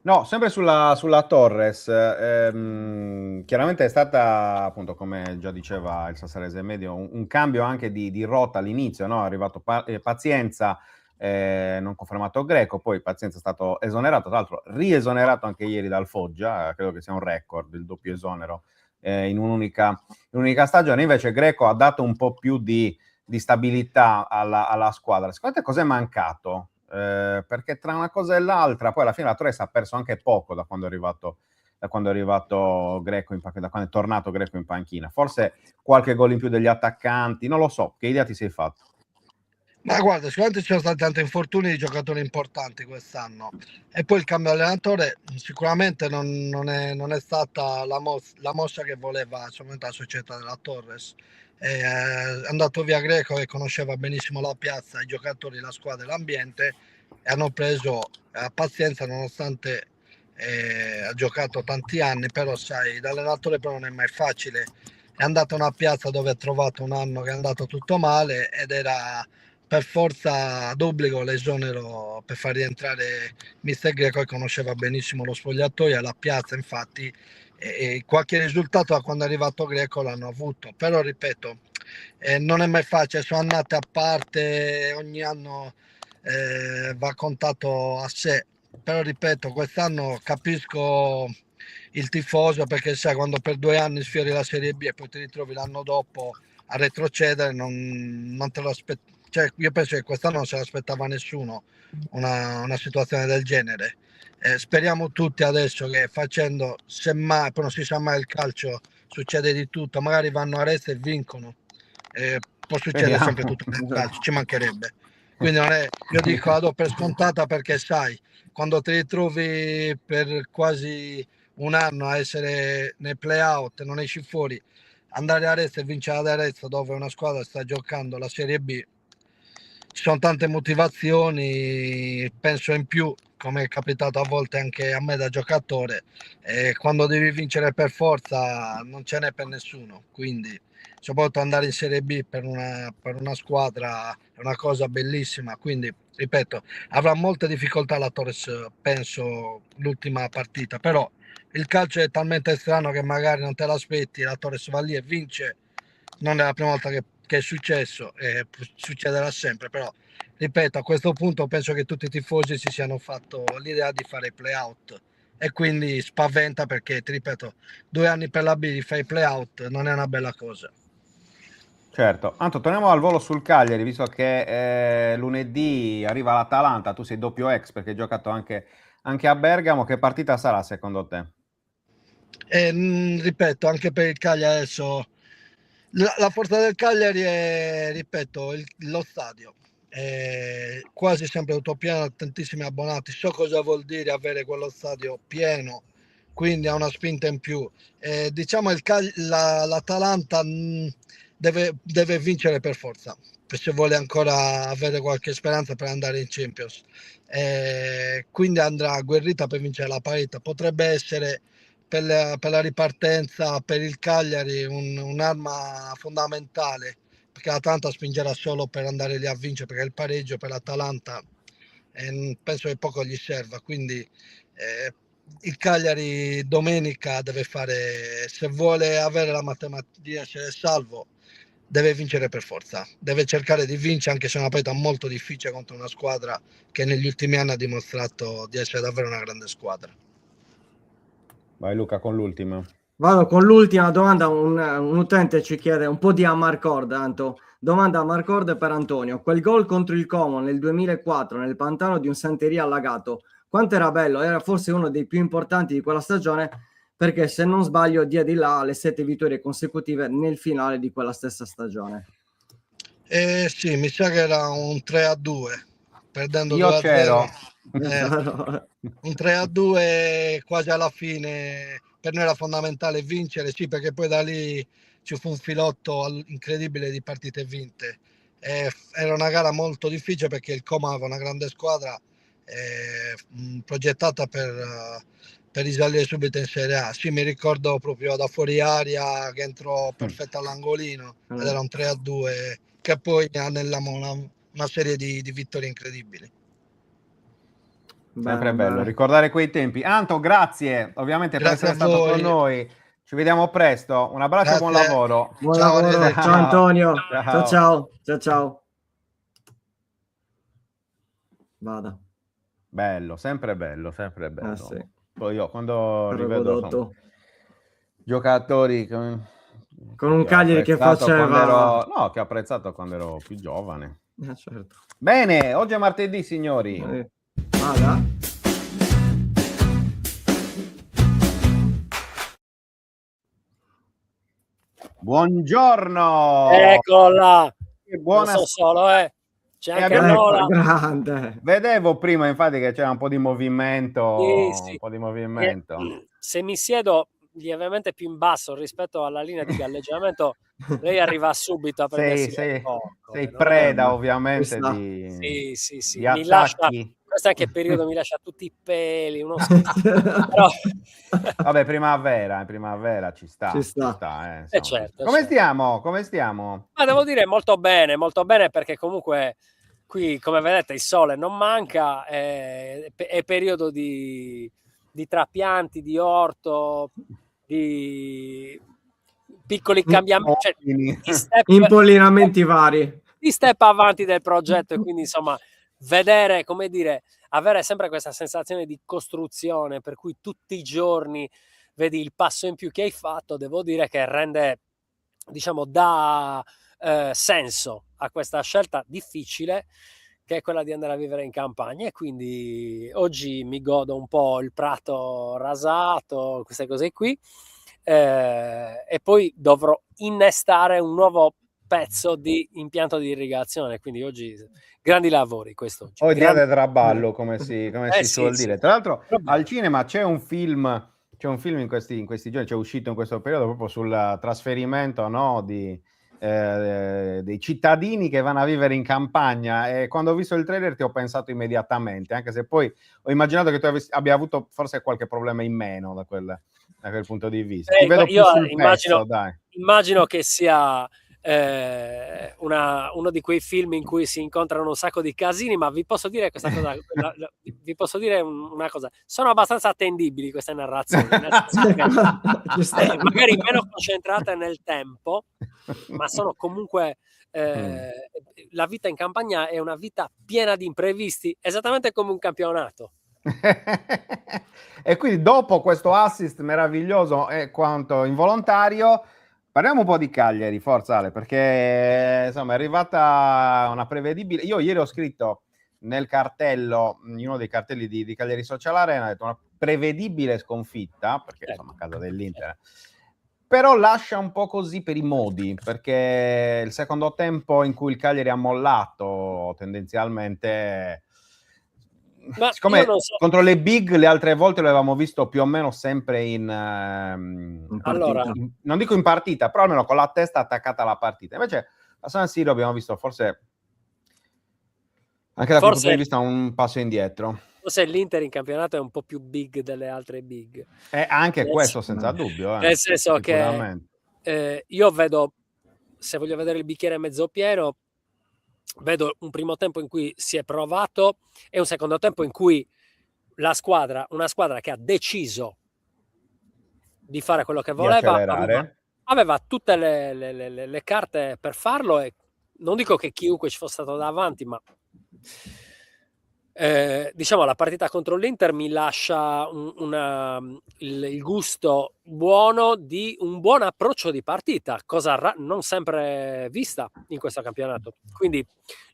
No, sempre sulla Torres, chiaramente è stata, appunto, come già diceva il Sassarese Medio, un cambio anche di rotta all'inizio, no? È arrivato Pazienza, non confermato Greco, poi Pazienza è stato esonerato, tra l'altro riesonerato anche ieri dal Foggia, credo che sia un record, il doppio esonero in un'unica stagione. Invece Greco ha dato un po' più di stabilità alla squadra. Secondo te cos'è mancato? Perché tra una cosa e l'altra, poi alla fine la Torres ha perso anche poco da quando è arrivato Greco da quando è tornato Greco in panchina. Forse qualche gol in più degli attaccanti, non lo so. Che idea ti sei fatto? Ma guarda, sicuramente ci sono stati tanti infortuni di giocatori importanti quest'anno, e poi il cambio allenatore sicuramente non è stata la mossa che voleva solamente la società della Torres. È andato via Greco, che conosceva benissimo la piazza, i giocatori, la squadra e l'ambiente, e hanno preso Pazienza, nonostante ha giocato tanti anni, però sai, l'allenatore però non è mai facile. È andato a una piazza dove ha trovato un anno che è andato tutto male, ed era per forza d'obbligo l'esonero per far rientrare mister Greco, che conosceva benissimo lo spogliatoio e la piazza, infatti, e qualche risultato da quando è arrivato Greco l'hanno avuto. Però ripeto, non è mai facile, sono annate a parte, ogni anno va contato a sé. Però ripeto, quest'anno capisco il tifoso, perché sai, quando per 2 anni sfiori la Serie B e poi ti ritrovi l'anno dopo a retrocedere, non te lo aspetti. Cioè, io penso che quest'anno non se l'aspettava nessuno una situazione del genere. Speriamo tutti adesso che, facendo, semmai, poi non si sa mai, il calcio succede di tutto, magari vanno a resta e vincono. Può succedere sempre tutto nel calcio, ci mancherebbe. Quindi non è, io dico, la do per scontata, perché sai, quando ti ritrovi per quasi un anno a essere nei play-out, non esci fuori, andare a Arezzo e vincere ad Arezzo, dove una squadra sta giocando la Serie B, ci sono tante motivazioni, penso in più come è capitato a volte anche a me da giocatore, quando devi vincere per forza non ce n'è per nessuno, quindi soprattutto andare in Serie B per una squadra è una cosa bellissima, quindi ripeto, avrà molte difficoltà la Torres, penso, l'ultima partita, però il calcio è talmente strano che magari non te l'aspetti, la Torres va lì e vince, non è la prima volta che è successo, succederà sempre, però ripeto, a questo punto penso che tutti i tifosi si siano fatto l'idea di fare i play-out e quindi spaventa perché, ti ripeto, 2 anni per la B di fare i play-out non è una bella cosa. Certo. Anto, torniamo al volo sul Cagliari, visto che lunedì arriva l'Atalanta, tu sei doppio ex perché hai giocato anche a Bergamo, che partita sarà secondo te? Ripeto, anche per il Cagliari adesso la forza del Cagliari è, ripeto, lo stadio. È quasi sempre tutto pieno, tantissimi abbonati. So cosa vuol dire avere quello stadio pieno, quindi ha una spinta in più. Diciamo l'Atalanta deve vincere per forza, se vuole ancora avere qualche speranza per andare in Champions. Quindi andrà agguerrita per vincere la partita. Potrebbe essere per la ripartenza per il Cagliari un'arma fondamentale, perché l'Atalanta spingerà solo per andare lì a vincere, perché il pareggio per l'Atalanta penso che poco gli serva, quindi il Cagliari domenica deve fare, se vuole avere la matematica di essere salvo, deve vincere per forza, deve cercare di vincere, anche se è una partita molto difficile contro una squadra che negli ultimi anni ha dimostrato di essere davvero una grande squadra. Vai Luca con l'ultima. Vado con l'ultima domanda. Un utente ci chiede un po' di Amarcord, Anto. Domanda Amarcord per Antonio. Quel gol contro il Como nel 2004 nel pantano di un Santeria allagato, quanto era bello? Era forse uno dei più importanti di quella stagione, perché se non sbaglio diedi là le 7 vittorie consecutive nel finale di quella stessa stagione. Sì, mi sa che era un 3-2, perdendo Io 2-0. c'ero. Un 3-2 quasi alla fine. Per noi era fondamentale vincere, sì, perché poi da lì ci fu un filotto incredibile di partite vinte. Era una gara molto difficile perché il Como aveva una grande squadra progettata per risalire subito in Serie A. Sì, mi ricordo proprio da fuori aria che entrò perfetta all'angolino ed era un 3-2 che poi anellammo una serie di vittorie incredibili. Sempre bello ricordare quei tempi. Anto, grazie ovviamente per essere stato con noi. Ci vediamo presto. Un abbraccio e buon lavoro. Buon lavoro. Ciao Antonio. Ciao. Vada. Bello, sempre bello. Sì. Poi io quando rivedo giocatori con un Cagliari che faceva che ho apprezzato quando ero più giovane. Certo. Bene, oggi è martedì, signori. Vada. Buongiorno. Eccola. Buona. Non so solo, c'è anche Lola. Grande. Vedevo prima infatti che c'era un po' di movimento, sì. Un po' di movimento. Se mi siedo lievemente più in basso rispetto alla linea di galleggiamento, lei arriva subito a prendersi sei no? preda ovviamente sì. di attacchi. Questo è anche il periodo, mi lascia tutti i peli, uno schifo. Però... Vabbè, primavera ci sta. Certo, Come stiamo? Ma devo dire molto bene perché comunque qui, come vedete, il sole non manca, è periodo di trapianti, di orto, di piccoli cambiamenti, cioè, impollinamenti vari. Di step avanti del progetto, e quindi insomma vedere, come dire, avere sempre questa sensazione di costruzione per cui tutti i giorni vedi il passo in più che hai fatto, devo dire che rende, diciamo, dà senso a questa scelta difficile che è quella di andare a vivere in campagna, e quindi oggi mi godo un po' il prato rasato, queste cose qui, e poi dovrò innestare un nuovo pezzo di impianto di irrigazione, quindi oggi grandi lavori quest'oggi. Oggi è traballo, come si suol dire. Tra l'altro al cinema c'è un film in questi giorni, c'è uscito in questo periodo proprio sul trasferimento, no, di dei cittadini che vanno a vivere in campagna, e quando ho visto il trailer ti ho pensato immediatamente, anche se poi ho immaginato che tu abbia avuto forse qualche problema in meno da quel punto di vista. Ti vedo più sul pezzo, dai. Immagino che sia uno di quei film in cui si incontrano un sacco di casini, ma vi posso dire questa cosa, vi posso dire una cosa, sono abbastanza attendibili queste narrazioni, nel senso che, magari meno concentrate nel tempo, ma sono comunque la vita in campagna è una vita piena di imprevisti, esattamente come un campionato. E quindi dopo questo assist meraviglioso e quanto involontario, parliamo un po' di Cagliari, forza Ale, perché insomma è arrivata una prevedibile. Io ieri ho scritto nel cartello, in uno dei cartelli di Cagliari Social Arena, ho detto una prevedibile sconfitta, perché insomma a casa dell'Inter, però lascia un po' così per i modi, perché il secondo tempo in cui il Cagliari ha mollato tendenzialmente, Ma siccome non so. contro le big le altre volte lo avevamo visto più o meno sempre Allora, non dico in partita, però almeno con la testa attaccata alla partita. Invece a San Siro abbiamo visto forse anche da quel punto di vista un passo indietro. Forse l'Inter in campionato è un po' più big delle altre big. Anche questo senza dubbio. Nel senso che io vedo, se voglio vedere il bicchiere mezzo pieno, vedo un primo tempo in cui si è provato e un secondo tempo in cui una squadra che ha deciso di fare quello che voleva, aveva tutte le carte per farlo, e non dico che chiunque ci fosse stato davanti, ma diciamo la partita contro l'Inter mi lascia il gusto buono di un buon approccio di partita, cosa non sempre vista in questo campionato. Quindi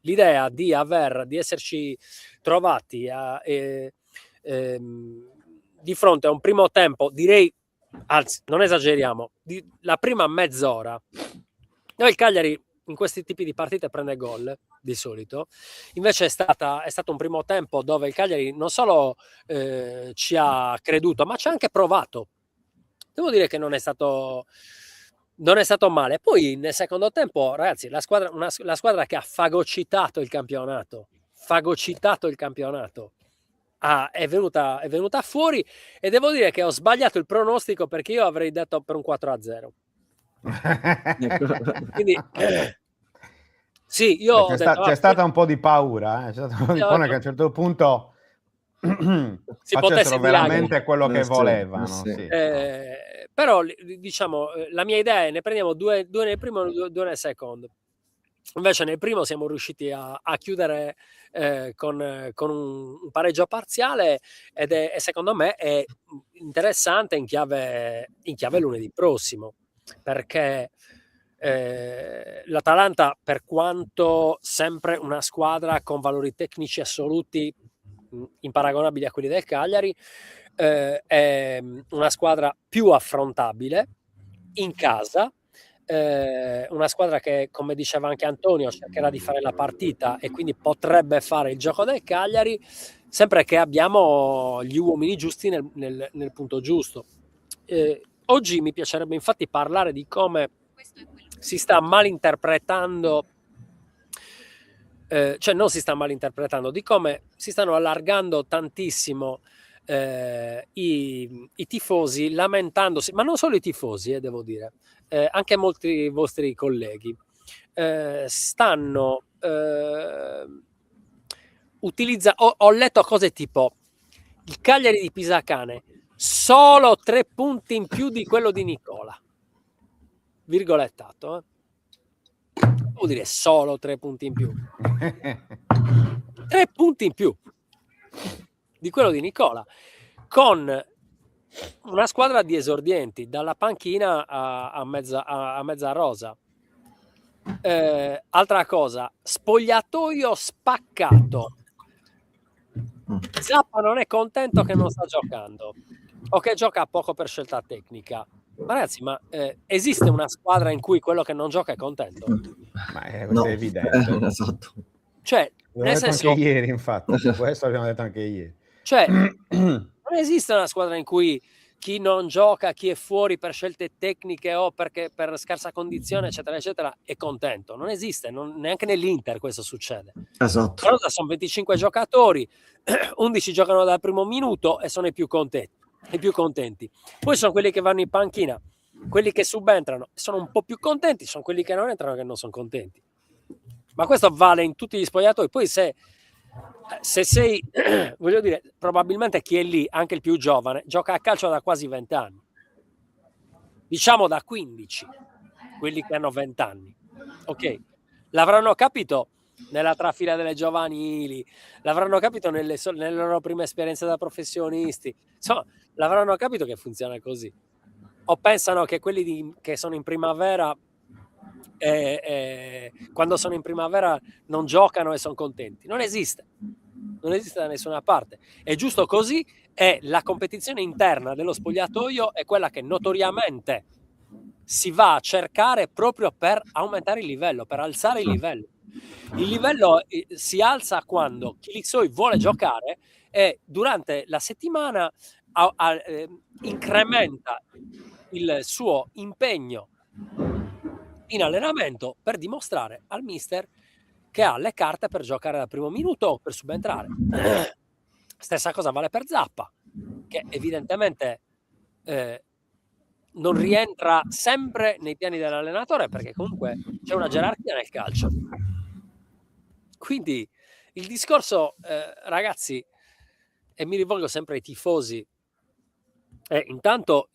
l'idea di esserci trovati di fronte a un primo tempo, direi, anzi non esageriamo, la prima mezz'ora dove il Cagliari in questi tipi di partite prende gol di solito, invece è stato un primo tempo dove il Cagliari non solo ci ha creduto, ma ci ha anche provato. Devo dire che non è stato male. Poi nel secondo tempo, ragazzi, la squadra che ha fagocitato il campionato è venuta fuori, e devo dire che ho sbagliato il pronostico, perché io avrei detto per un 4-0. Quindi sì, io ho detto, c'è stata un po' di paura, c'è stata un po' di paura che a un certo punto si facessero veramente quello che volevano. Sì. Però diciamo la mia idea è: ne prendiamo due nel primo e due nel secondo. Invece nel primo siamo riusciti a chiudere con un pareggio parziale, e secondo me è interessante in chiave lunedì prossimo, perché l'Atalanta, per quanto sempre una squadra con valori tecnici assoluti imparagonabili a quelli del Cagliari, è una squadra più affrontabile in casa, una squadra che, come diceva anche Antonio, cercherà di fare la partita e quindi potrebbe fare il gioco del Cagliari, sempre che abbiamo gli uomini giusti nel punto giusto. Oggi mi piacerebbe infatti parlare di come si sta malinterpretando, cioè non si sta malinterpretando, di come si stanno allargando tantissimo i tifosi, lamentandosi, ma non solo i tifosi, devo dire, anche molti vostri colleghi stanno utilizzando. Ho letto cose tipo: il Cagliari di Pisacane solo 3 punti in più di quello di Nicola, virgolettato, vuol dire solo 3 punti in più. 3 punti in più di quello di Nicola, con una squadra di esordienti dalla panchina a mezza rosa. Altra cosa, spogliatoio spaccato. Zappa non è contento che non sta giocando, o che gioca poco per scelta tecnica. Ma ragazzi, esiste una squadra in cui quello che non gioca è contento? Ma questo è evidente. Esatto. Cioè, nel senso, anche ieri, infatti, questo abbiamo detto anche ieri. Cioè, non esiste una squadra in cui chi non gioca, chi è fuori per scelte tecniche o perché per scarsa condizione, eccetera, eccetera, è contento. Non esiste, neanche nell'Inter questo succede. Esatto. Rosa sono 25 giocatori, 11 giocano dal primo minuto e sono i più contenti. Poi sono quelli che vanno in panchina, quelli che subentrano sono un po' più contenti, sono quelli che non entrano che non sono contenti. Ma questo vale in tutti gli spogliatoi. Poi se sei, voglio dire, probabilmente chi è lì, anche il più giovane, gioca a calcio da quasi 20 anni. Diciamo da 15, quelli che hanno 20 anni. Ok, l'avranno capito nella trafila delle giovanili, l'avranno capito nelle loro prime esperienze da professionisti, insomma, l'avranno capito che funziona così. O pensano che quelli che sono in primavera, quando sono in primavera non giocano e sono contenti. Non esiste da nessuna parte. È giusto così, e la competizione interna dello spogliatoio è quella che notoriamente si va a cercare proprio per aumentare il livello, per alzare il livello. Il livello si alza quando Kilixoi vuole giocare e durante la settimana incrementa il suo impegno in allenamento per dimostrare al mister che ha le carte per giocare dal primo minuto o per subentrare. Stessa cosa vale per Zappa, che evidentemente non rientra sempre nei piani dell'allenatore, perché comunque c'è una gerarchia nel calcio. Quindi il discorso, ragazzi, e mi rivolgo sempre ai tifosi, intanto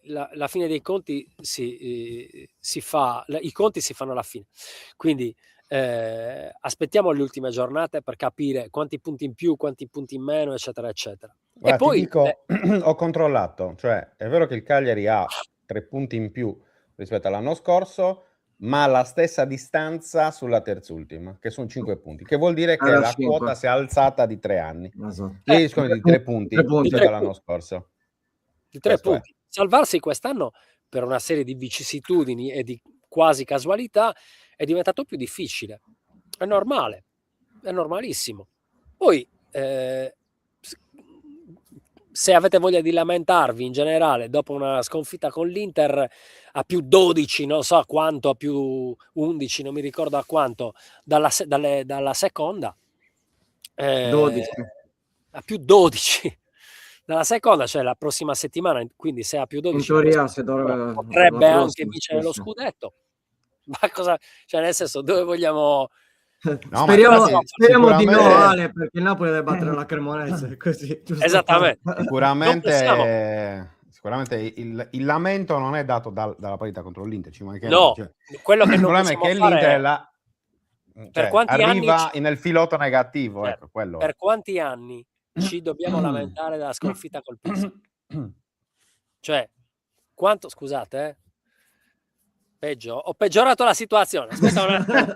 la fine dei conti si fa, i conti si fanno alla fine, quindi aspettiamo le ultime giornate per capire quanti punti in più, quanti punti in meno, eccetera eccetera. Guarda, E poi ti dico, ho controllato, cioè è vero che il Cagliari ha 3 punti in più rispetto all'anno scorso, ma la stessa distanza sulla terzultima, che sono 5 punti, che vuol dire che Era la 5. quota si è alzata di 3 anni. Esatto. Scusi, di 3 punti 3 punti. rispetto all'anno scorso. Di 3 Questo è. punti. Salvarsi quest'anno per una serie di vicissitudini e di quasi casualità è diventato più difficile. È normale, è normalissimo. Poi se avete voglia di lamentarvi in generale dopo una sconfitta con l'Inter a più 12, non so a quanto, a più 11, non mi ricordo a quanto, dalla seconda, 12. a più 12 dalla seconda, cioè la prossima settimana, quindi se ha più 12 In teoria si dovrebbe potrebbe la anche prossima, vincere sì, lo sì. scudetto. Ma cosa, cioè nel senso, dove vogliamo... No, speriamo ma speriamo di no, sicuramente- Ale, perché il Napoli deve battere la Cremonese, così, giusto Esattamente. per- Sicuramente il lamento non è dato dalla partita contro l'Inter, ci mancherebbe. No, Cioè, quello che il non problema è possiamo che fare l'Inter è... cioè, quanti arriva anni nel filotto negativo, certo, ecco, quello per quanti anni ci dobbiamo lamentare della sconfitta col Pisa? Cioè, quanto, scusate, peggio, ho peggiorato la situazione. Aspetta un attimo.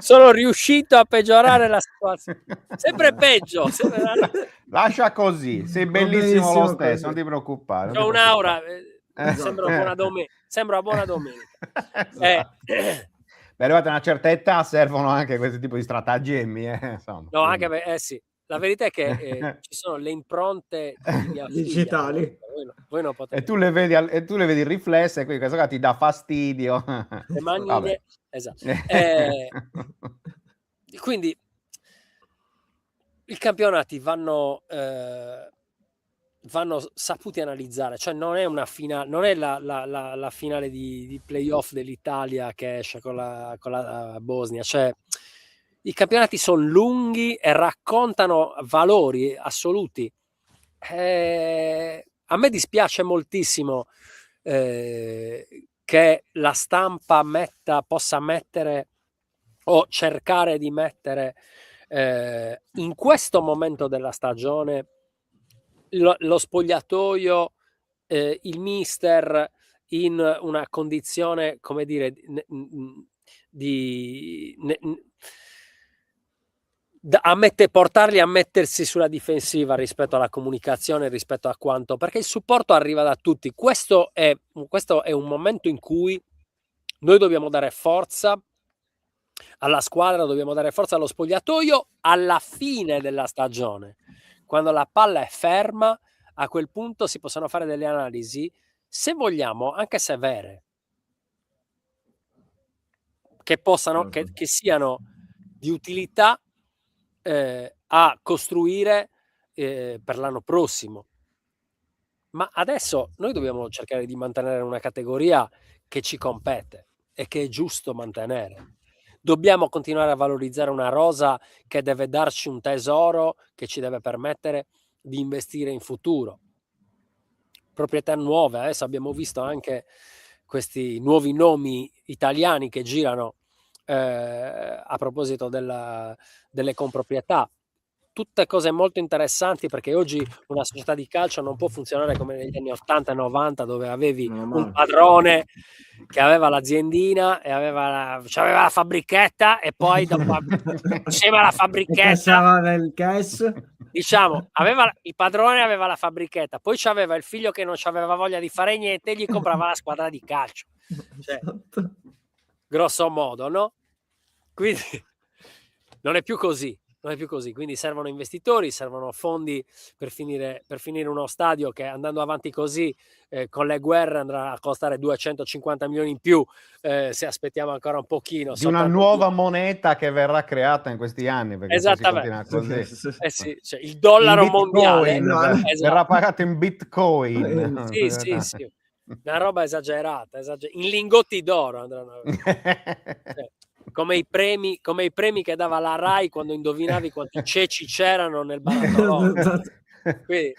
Sono riuscito a peggiorare la situazione. Sempre peggio. Lascia così, sei Va bellissimo lo benissimo stesso, così. non ti preoccupare. non C'ho ti un'aura, preoccupare. sembra buona domenica. Esatto. Beh, arrivate a una certa età servono anche questo tipo di stratagemmi, insomma, No, quindi. anche perché, sì, la verità è che ci sono le impronte di mia figlia. Digitali. Voi non potete. E tu le vedi riflesse, quindi questa cosa ti dà fastidio. Le manine, Vabbè. esatto. Quindi i campionati vanno saputi analizzare, cioè non è una finale, non è la finale di playoff dell'Italia che esce con la Bosnia, cioè i campionati sono lunghi e raccontano valori assoluti. A me dispiace moltissimo che la stampa possa mettere o cercare di mettere in questo momento della stagione lo spogliatoio, il mister in una condizione, come dire, portarli a mettersi sulla difensiva rispetto alla comunicazione, rispetto a quanto, perché il supporto arriva da tutti. Questo è un momento in cui noi dobbiamo dare forza alla squadra, dobbiamo dare forza allo spogliatoio alla fine della stagione, quando la palla è ferma, a quel punto si possono fare delle analisi, se vogliamo, anche severe, che possano, che siano di utilità a costruire per l'anno prossimo. Ma adesso noi dobbiamo cercare di mantenere una categoria che ci compete e che è giusto mantenere. Dobbiamo continuare a valorizzare una rosa che deve darci un tesoro che ci deve permettere di investire in futuro. Proprietà nuove, adesso abbiamo visto anche questi nuovi nomi italiani che girano a proposito delle comproprietà. Tutte cose molto interessanti, perché oggi una società di calcio non può funzionare come negli anni 80 e 90, dove avevi un padrone che aveva l'aziendina e aveva la fabbrichetta, e poi dopo insieme alla fabbrichetta del cash. diciamo, il padrone aveva la fabbrichetta, poi c'aveva il figlio che non aveva voglia di fare niente e gli comprava la squadra di calcio, cioè, grosso modo, no? Quindi non è più così, quindi servono investitori, servono fondi per finire uno stadio che, andando avanti così, con le guerre, andrà a costare 250 milioni in più, se aspettiamo ancora un pochino. Di una nuova moneta che verrà creata in questi anni, perché se si continua così. Sì, cioè il dollaro mondiale verrà pagato in Bitcoin. Sì. Una roba esagerata. In lingotti d'oro andranno. Cioè, come i premi che dava la Rai quando indovinavi quanti ceci c'erano nel barattolino. Quindi,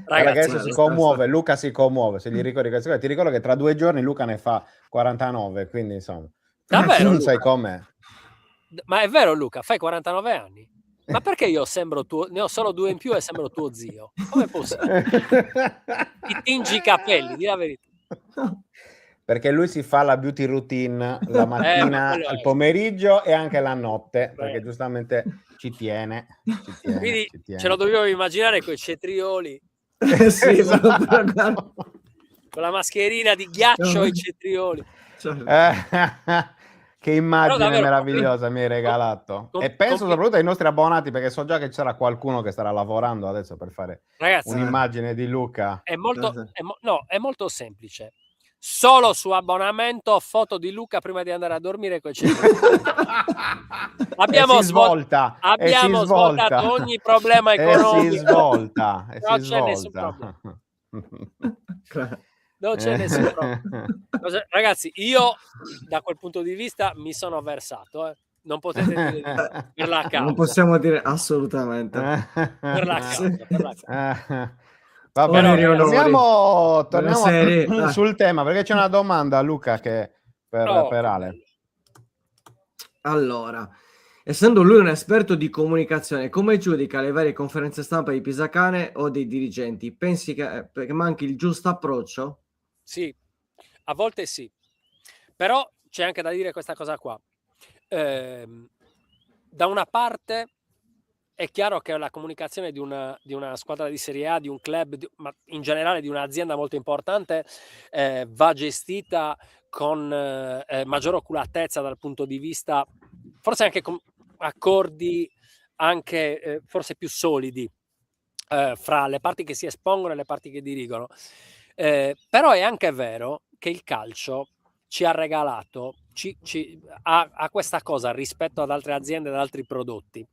ragazzi, si commuove, Luca si commuove, se gli ricordi queste cose. Ti ricordo che tra 2 giorni Luca ne fa 49, quindi insomma. Davvero, non sai com'è. Ma è vero, Luca, fai 49 anni? Ma perché io ne ho solo 2 in più e sembro tuo zio? Come possibile? Ti tingi i capelli, di la verità. Perché lui si fa la beauty routine la mattina, al pomeriggio e anche la notte, perché giustamente ci tiene. Quindi ce lo dobbiamo immaginare con i cetrioli. Sì, con la mascherina di ghiaccio e i cetrioli. Che immagine meravigliosa mi hai regalato. E penso soprattutto ai nostri abbonati, perché so già che c'era qualcuno che starà lavorando adesso per fare un'immagine di Luca. È molto semplice. Solo su abbonamento foto di Luca prima di andare a dormire con i cetrioli. Abbiamo svoltato ogni problema economico. Si svolta. Non c'è nessun problema. Non c'è nessun problema. Ragazzi, io da quel punto di vista mi sono versato, non potete dire per la causa. Non possiamo dire assolutamente. Per la causa. Va bene, torniamo sul tema, perché c'è una domanda, Luca, che per Ale. Allora, essendo lui un esperto di comunicazione, come giudica le varie conferenze stampa di Pisacane o dei dirigenti? Pensi che manchi il giusto approccio? Sì, a volte sì, però c'è anche da dire questa cosa qua. Da una parte è chiaro che la comunicazione di una squadra di Serie A, di un club, ma in generale di un'azienda molto importante, va gestita con maggiore oculatezza dal punto di vista, forse anche con accordi anche forse più solidi fra le parti che si espongono e le parti che dirigono. Però è anche vero che il calcio ci ha regalato a questa cosa rispetto ad altre aziende, ad altri prodotti.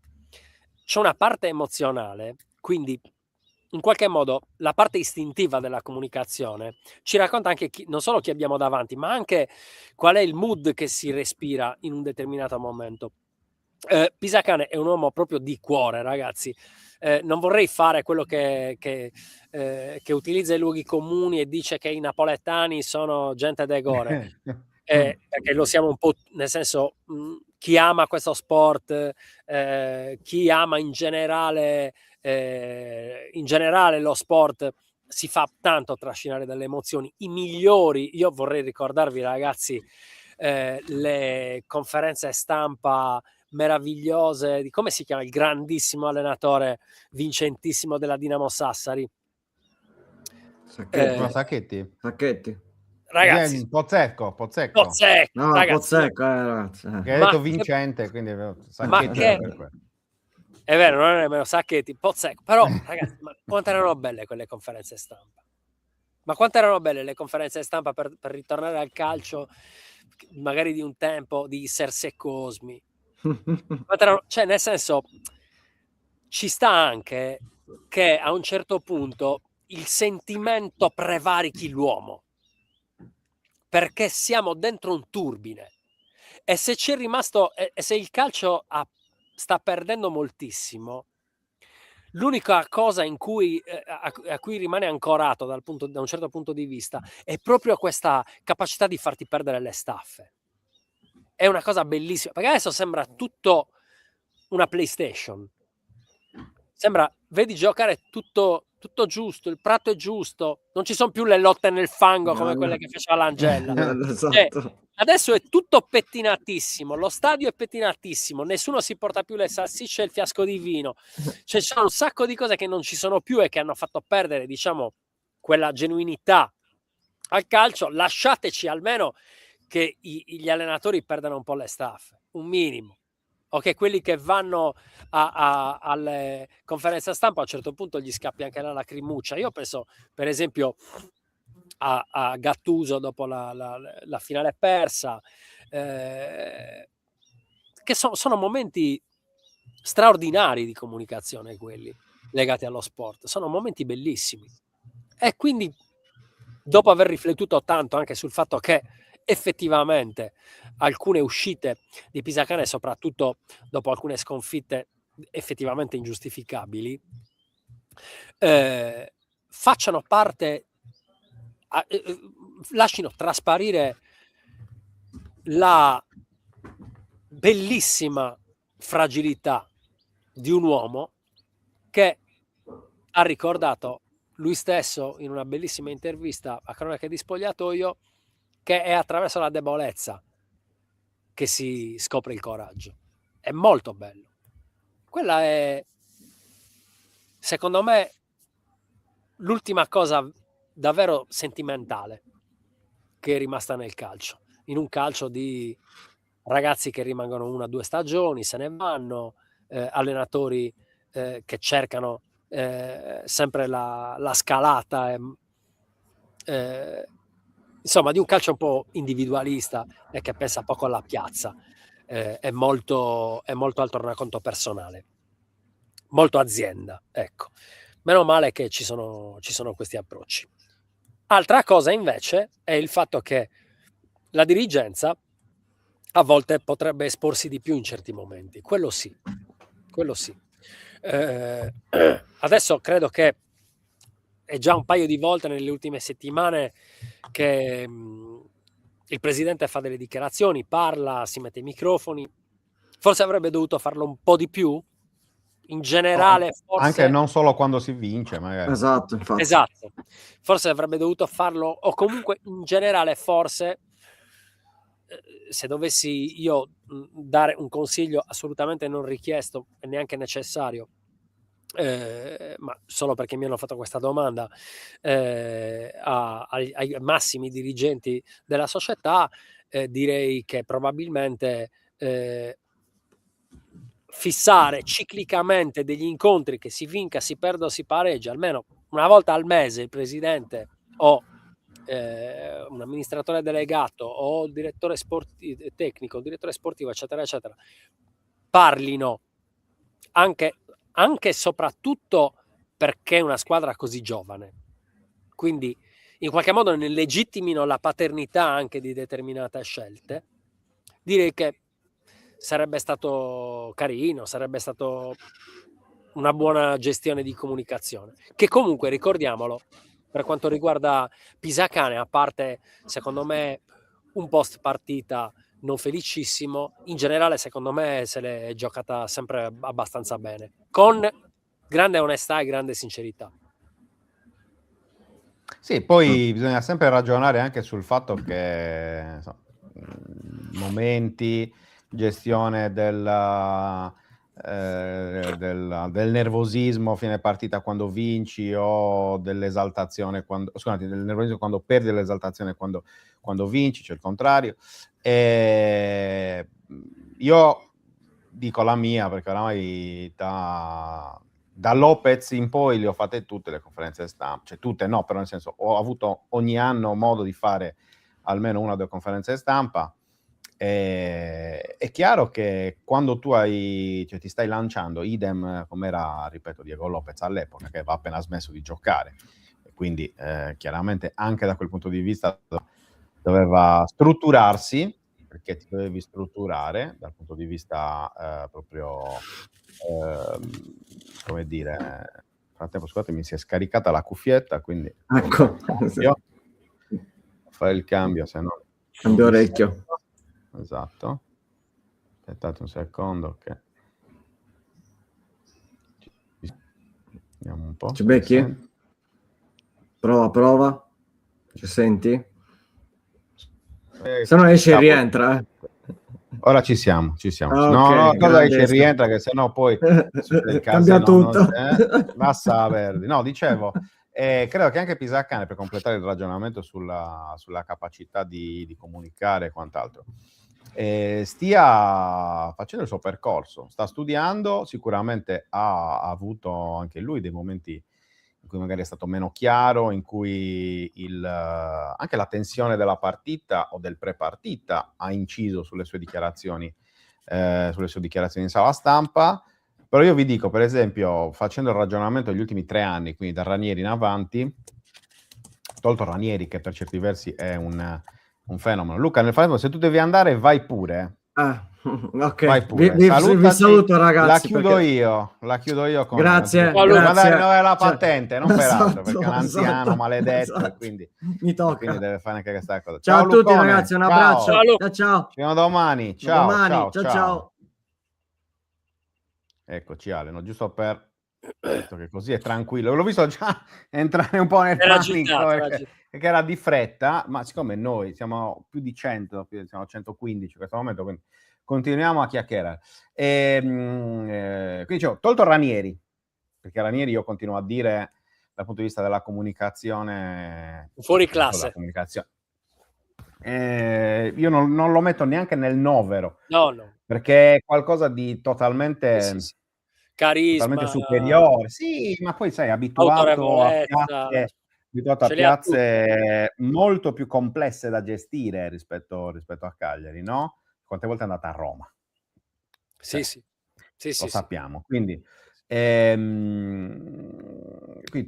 C'è una parte emozionale, quindi in qualche modo la parte istintiva della comunicazione ci racconta anche non solo chi abbiamo davanti, ma anche qual è il mood che si respira in un determinato momento. Pisacane è un uomo proprio di cuore, ragazzi. Non vorrei fare quello che utilizza i luoghi comuni e dice che i napoletani sono gente de gore, perché lo siamo un po', nel senso, chi ama questo sport, chi ama in generale lo sport, si fa tanto trascinare dalle emozioni. I migliori, io vorrei ricordarvi, ragazzi, le conferenze stampa meravigliose di, come si chiama, il grandissimo vincentissimo della Dinamo Sassari, Sacchetti. Ragazzi, Pozzecco. No, ragazzi, Pozzecco, ragazzi. Che hai detto vincente, quindi Sacchetti. È vero, non è nemmeno Sacchetti, Pozzecco, però ragazzi, ma quanto erano belle quelle conferenze stampa? Ma quanto erano belle le conferenze stampa per ritornare al calcio, magari di un tempo di Serse Cosmi? Cioè, nel senso, ci sta anche che a un certo punto il sentimento prevarichi l'uomo, perché siamo dentro un turbine. E se c'è rimasto, e se il calcio sta perdendo moltissimo, l'unica cosa in cui, a cui rimane ancorato da un certo punto di vista è proprio questa capacità di farti perdere le staffe. È una cosa bellissima, perché adesso sembra tutto una PlayStation. Sembra, vedi giocare tutto giusto, il prato è giusto, non ci sono più le lotte nel fango come quelle che faceva Langella. Cioè, Esatto. adesso è tutto pettinatissimo, lo stadio è pettinatissimo, nessuno si porta più le salsicce e il fiasco di vino. Cioè, ci sono un sacco di cose che non ci sono più e che hanno fatto perdere, diciamo, quella genuinità al calcio. Lasciateci almeno che gli allenatori perdano un po' le staffe, un minimo. O che quelli che vanno alle conferenze stampa a un certo punto gli scappi anche la lacrimuccia. Io penso, per esempio, a Gattuso dopo la finale persa, che sono momenti straordinari di comunicazione quelli legati allo sport, sono momenti bellissimi. E quindi, dopo aver riflettuto tanto anche sul fatto che effettivamente alcune uscite di Pisacane, soprattutto dopo alcune sconfitte effettivamente ingiustificabili, facciano parte, lasciano trasparire la bellissima fragilità di un uomo che ha ricordato lui stesso in una bellissima intervista a Cronache di Spogliatoio che è attraverso la debolezza che si scopre il coraggio. È molto bello. Quella è, secondo me, l'ultima cosa davvero sentimentale che è rimasta nel calcio. In un calcio di ragazzi che rimangono 1 o 2 stagioni, se ne vanno, allenatori che cercano sempre la scalata, insomma, di un calcio un po' individualista e che pensa poco alla piazza, è molto al tornaconto personale, molto azienda, ecco. Meno male che ci sono questi approcci. Altra cosa invece è il fatto che la dirigenza a volte potrebbe esporsi di più in certi momenti, quello sì. Adesso credo che è già un paio di volte nelle ultime settimane che il presidente fa delle dichiarazioni, parla, si mette i microfoni. Forse avrebbe dovuto farlo un po' di più. In generale, forse... Anche non solo quando si vince, magari. Esatto, infatti. Esatto. Forse avrebbe dovuto farlo, o comunque in generale forse, se dovessi io dare un consiglio assolutamente non richiesto e neanche necessario, ma solo perché mi hanno fatto questa domanda, ai massimi dirigenti della società, direi che probabilmente fissare ciclicamente degli incontri che si vinca, si perda o si pareggia, almeno una volta al mese il presidente o un amministratore delegato o il direttore tecnico, il direttore sportivo, eccetera, eccetera, parlino anche e soprattutto perché è una squadra così giovane. Quindi in qualche modo ne legittimino la paternità anche di determinate scelte. Direi che sarebbe stato carino, sarebbe stato una buona gestione di comunicazione, che comunque, ricordiamolo, per quanto riguarda Pisacane, a parte secondo me un post partita non felicissimo, in generale secondo me se l'è giocata sempre abbastanza bene, con grande onestà e grande sincerità. Sì, poi bisogna sempre ragionare anche sul fatto che momenti, gestione del nervosismo fine partita quando vinci o dell'esaltazione del nervosismo quando perdi, dell'esaltazione quando vinci, cioè il contrario. Io dico la mia, perché oramai da Lopez in poi le ho fatte tutte le conferenze stampa, cioè tutte no, però nel senso ho avuto ogni anno modo di fare almeno una o due conferenze stampa. È chiaro che quando tu cioè, ti stai lanciando, idem come era, ripeto, Diego Lopez all'epoca, che aveva appena smesso di giocare, e quindi chiaramente anche da quel punto di vista doveva strutturarsi, perché ti dovevi strutturare dal punto di vista proprio, come dire, nel frattempo, scusate, mi si è scaricata la cuffietta, quindi Ecco, fare il cambio, se no... cambio orecchio. Esatto. Aspettate un secondo che... Vediamo un po'. Ci becchi? Prova. Ci senti? Se no esce e rientra. Ora ci siamo. Okay, cosa esce e rientra, che sennò poi cambia tutto. Basta Verdi. No, dicevo, credo che anche Pisacane, per completare il ragionamento sulla capacità di comunicare e quant'altro, stia facendo il suo percorso, sta studiando, sicuramente ha avuto anche lui dei momenti in cui magari è stato meno chiaro, in cui anche la tensione della partita o del pre-partita ha inciso sulle sue dichiarazioni in sala stampa. Però io vi dico, per esempio, facendo il ragionamento degli ultimi 3 anni, quindi da Ranieri in avanti, tolto Ranieri che per certi versi è un fenomeno. Luca, nel frattempo, se tu devi andare, vai pure. Ok, vai pure. vi saluto ragazzi. La chiudo io con... Grazie. Devo andare a rinnovare la patente, non per altro, esatto, perché è un anziano maledetto, esatto. e quindi mi tocca. quindi deve fare anche questa cosa. Ciao a tutti Lucone, ragazzi, un abbraccio. Ciao. Ci vediamo domani. Ciao. Ciao. Eccoci Ale, no? Giusto per... che così è tranquillo. L'ho visto già entrare un po' nel panico, perché era di fretta, ma siccome noi siamo più di 100, siamo 115 in questo momento, quindi continuiamo a chiacchierare. Quindi dicevo, tolto Ranieri, perché Ranieri io continuo a dire dal punto di vista della comunicazione fuori classe, io non lo metto neanche nel novero, no, perché è qualcosa di totalmente sì. Carisma, totalmente superiore, sì, ma poi sai, abituato a piazze molto più complesse da gestire rispetto a Cagliari, no? Quante volte è andata a Roma? Sì, lo sappiamo. Quindi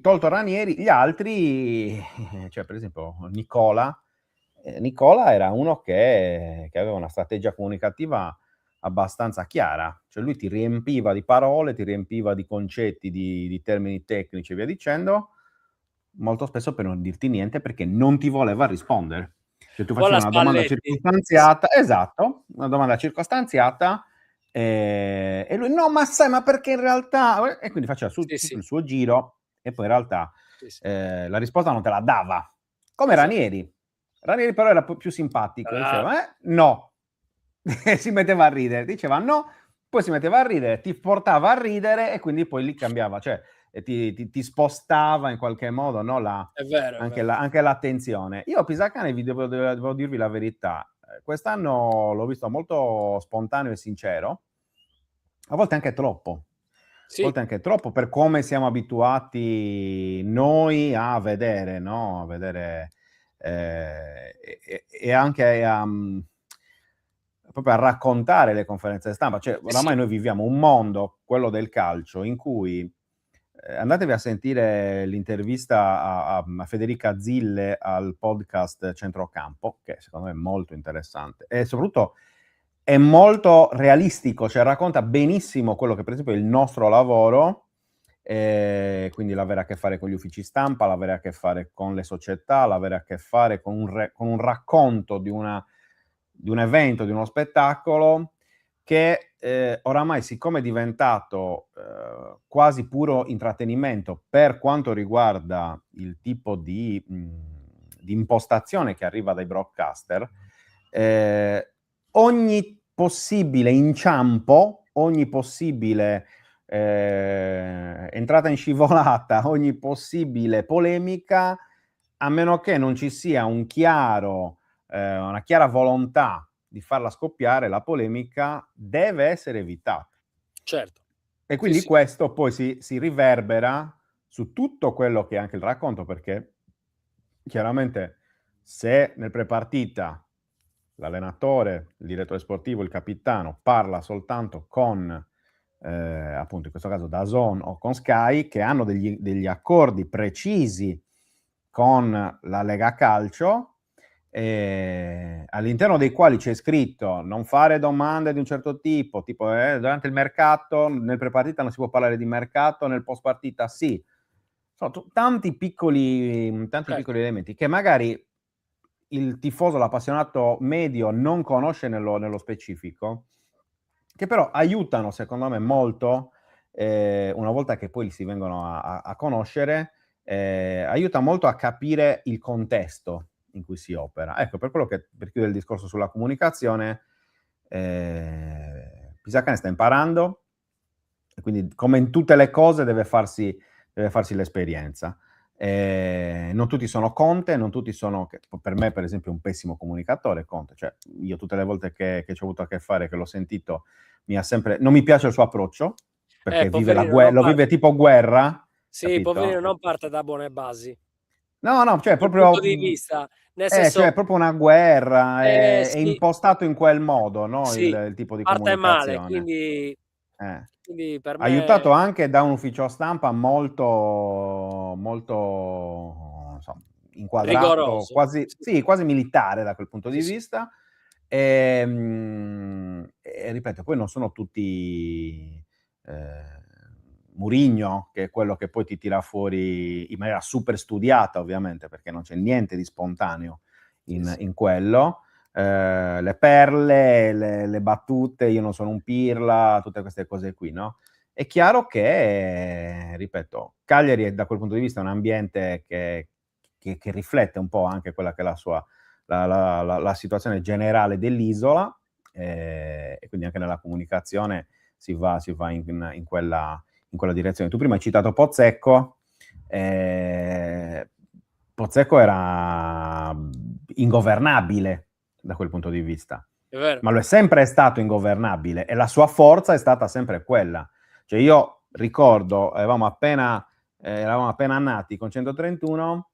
tolto Ranieri, gli altri, cioè per esempio Nicola era uno che aveva una strategia comunicativa abbastanza chiara, cioè lui ti riempiva di parole, ti riempiva di concetti, di termini tecnici e via dicendo, molto spesso per non dirti niente, perché non ti voleva rispondere. Cioè tu facevi una domanda circostanziata, esatto, una domanda circostanziata, e lui no, ma sai, ma perché in realtà, e quindi faceva tutto il suo giro, e poi in realtà la risposta non te la dava, come Ranieri però era più simpatico, diceva no, si metteva a ridere, diceva no, poi si metteva a ridere, ti portava a ridere e quindi poi lì cambiava, cioè ti spostava in qualche modo, no, anche l'attenzione. Io a Pisacane devo dirvi la verità, quest'anno l'ho visto molto spontaneo e sincero, a volte anche troppo. A volte anche troppo, per come siamo abituati noi a vedere, no? A vedere e anche proprio a raccontare le conferenze stampa. Cioè, oramai noi viviamo un mondo, quello del calcio, in cui andatevi a sentire l'intervista a Federica Zille al podcast Centrocampo, che secondo me è molto interessante e soprattutto è molto realistico, cioè racconta benissimo quello che per esempio è il nostro lavoro, quindi l'avere a che fare con gli uffici stampa, l'avere a che fare con le società, l'avere a che fare con un racconto di un evento, di uno spettacolo che oramai, siccome è diventato quasi puro intrattenimento per quanto riguarda il tipo di impostazione che arriva dai broadcaster, ogni possibile inciampo, ogni possibile entrata in scivolata, ogni possibile polemica, a meno che non ci sia una chiara volontà di farla scoppiare, la polemica deve essere evitata. Certo. E quindi Sì. questo poi si riverbera su tutto quello che è anche il racconto, perché chiaramente se nel prepartita l'allenatore, il direttore sportivo, il capitano parla soltanto con appunto in questo caso DAZN o con Sky, che hanno degli accordi precisi con la Lega Calcio, all'interno dei quali c'è scritto non fare domande di un certo tipo durante il mercato, nel prepartita non si può parlare di mercato, nel post partita sì. Sono tanti piccoli elementi che magari il tifoso, l'appassionato medio non conosce nello specifico, che però aiutano secondo me molto, una volta che poi li si vengono a conoscere, aiuta molto a capire il contesto in cui si opera. Ecco, per chiudere il discorso sulla comunicazione, Pisacane sta imparando, e quindi come in tutte le cose deve farsi l'esperienza. Non tutti sono Conte, non tutti sono, per me per esempio un pessimo comunicatore Conte, cioè io tutte le volte che ci ho avuto a che fare, che l'ho sentito, non mi piace il suo approccio, perché lo vive tipo guerra, Sì, capito? poverino, non parte da buone basi. No, cioè Dal proprio, punto di vista, nel senso, cioè proprio una guerra, è sì, impostato in quel modo, no? sì, Il tipo di parte male, comunicazione. quindi per me Aiutato anche da un ufficio stampa molto, molto insomma, inquadrato, rigoroso. quasi militare da quel punto di Sì. vista. E ripeto, poi non sono tutti Mourinho, che è quello che poi ti tira fuori in maniera super studiata, ovviamente, perché non c'è niente di spontaneo in quello. Le perle, le battute, io non sono un pirla, tutte queste cose qui, no? È chiaro che, ripeto, Cagliari è da quel punto di vista un ambiente che riflette un po' anche quella che è la situazione generale dell'isola, e quindi anche nella comunicazione si va in quella direzione. Tu prima hai citato Pozzecco. Pozzecco era ingovernabile da quel punto di vista, È vero. ma lo è sempre stato ingovernabile, e la sua forza è stata sempre quella. Cioè io ricordo, eravamo appena nati con 131,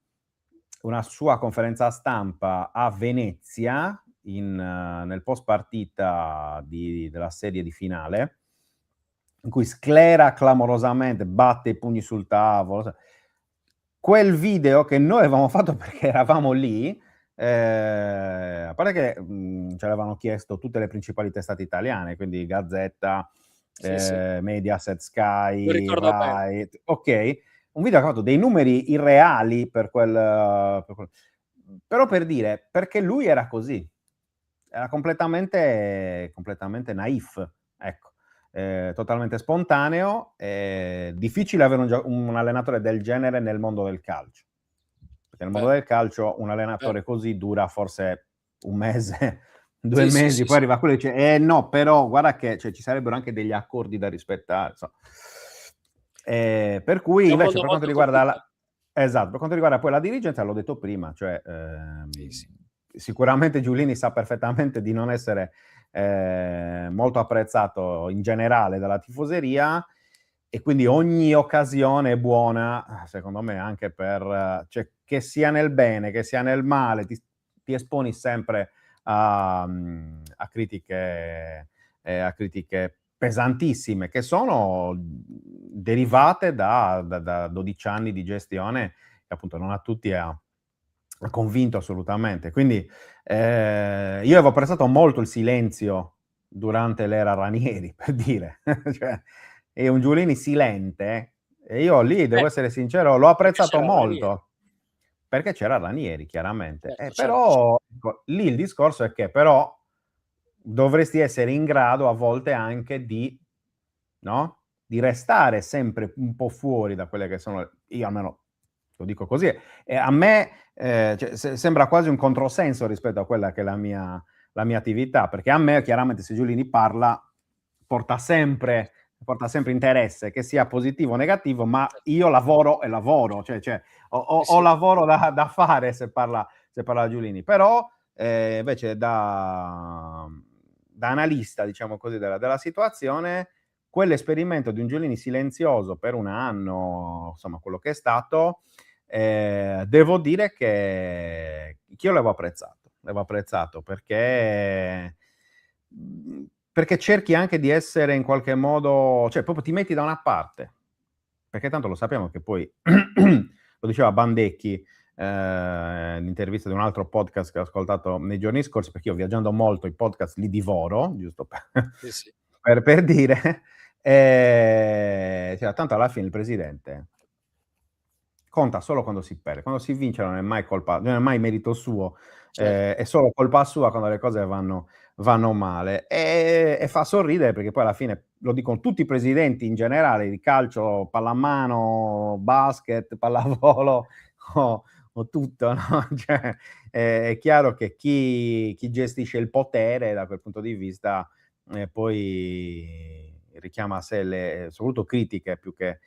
una sua conferenza stampa a Venezia nel post partita della serie di finale, in cui sclera clamorosamente, batte i pugni sul tavolo. Quel video che noi avevamo fatto perché eravamo lì, a parte che ci avevano chiesto tutte le principali testate italiane, quindi Gazzetta, Sì. Mediaset, Lo Sky, ricordo bene. Rai, ok, un video che ha fatto dei numeri irreali per quel, però per dire, perché lui era così, era completamente naif, ecco. Totalmente spontaneo, difficile avere un allenatore del genere nel mondo del calcio, perché nel mondo del calcio un allenatore così dura forse un mese, 2 mesi, poi arriva quello e dice no, però guarda che ci sarebbero anche degli accordi da rispettare, per cui invece per quanto riguarda poi la dirigenza, l'ho detto prima, cioè sicuramente Giulini sa perfettamente di non essere molto apprezzato in generale dalla tifoseria, e quindi ogni occasione è buona, secondo me, anche per cioè, che sia nel bene, che sia nel male, ti esponi sempre a critiche pesantissime, che sono derivate da 12 anni di gestione, che appunto non a tutti ha convinto assolutamente. Quindi io avevo apprezzato molto il silenzio durante l'era Ranieri, per dire, cioè, è un Giulini silente, e io lì, devo essere sincero, l'ho apprezzato molto, perché c'era Ranieri, chiaramente. Però ecco, lì il discorso è che però dovresti essere in grado a volte anche di restare sempre un po' fuori da quelle che sono, io almeno lo dico così, e a me sembra quasi un controsenso rispetto a quella che è la mia attività, perché a me chiaramente se Giulini parla porta sempre interesse, che sia positivo o negativo, ma io lavoro e lavoro, cioè ho lavoro da fare se parla Giulini, però invece da analista, diciamo così, della situazione, quell'esperimento di un Giulini silenzioso per un anno, insomma quello che è stato, devo dire che io l'avevo apprezzato perché cerchi anche di essere in qualche modo, cioè proprio ti metti da una parte, perché tanto lo sappiamo che poi, lo diceva Bandecchi, l'intervista di un altro podcast che ho ascoltato nei giorni scorsi, perché io viaggiando molto i podcast li divoro, giusto Sì. per dire, cioè, tanto alla fine il presidente conta solo quando si perde, quando si vince non è mai merito suo, Certo. è solo colpa sua quando le cose vanno male, e fa sorridere perché poi alla fine lo dicono tutti i presidenti in generale di calcio, pallamano, basket, pallavolo o tutto, no? Cioè, è chiaro che chi gestisce il potere da quel punto di vista poi richiama a sé soprattutto critiche più che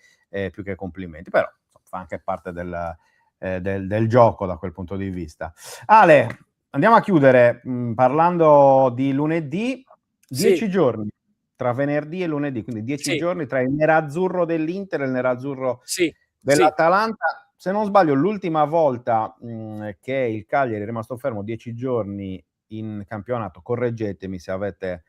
complimenti, però fa anche parte del gioco da quel punto di vista. Ale, andiamo a chiudere parlando di lunedì, 10 giorni tra venerdì e lunedì, quindi 10 giorni tra il nerazzurro dell'Inter e il nerazzurro dell'Atalanta. Se non sbaglio, l'ultima volta che il Cagliari è rimasto fermo 10 giorni in campionato, correggetemi se avete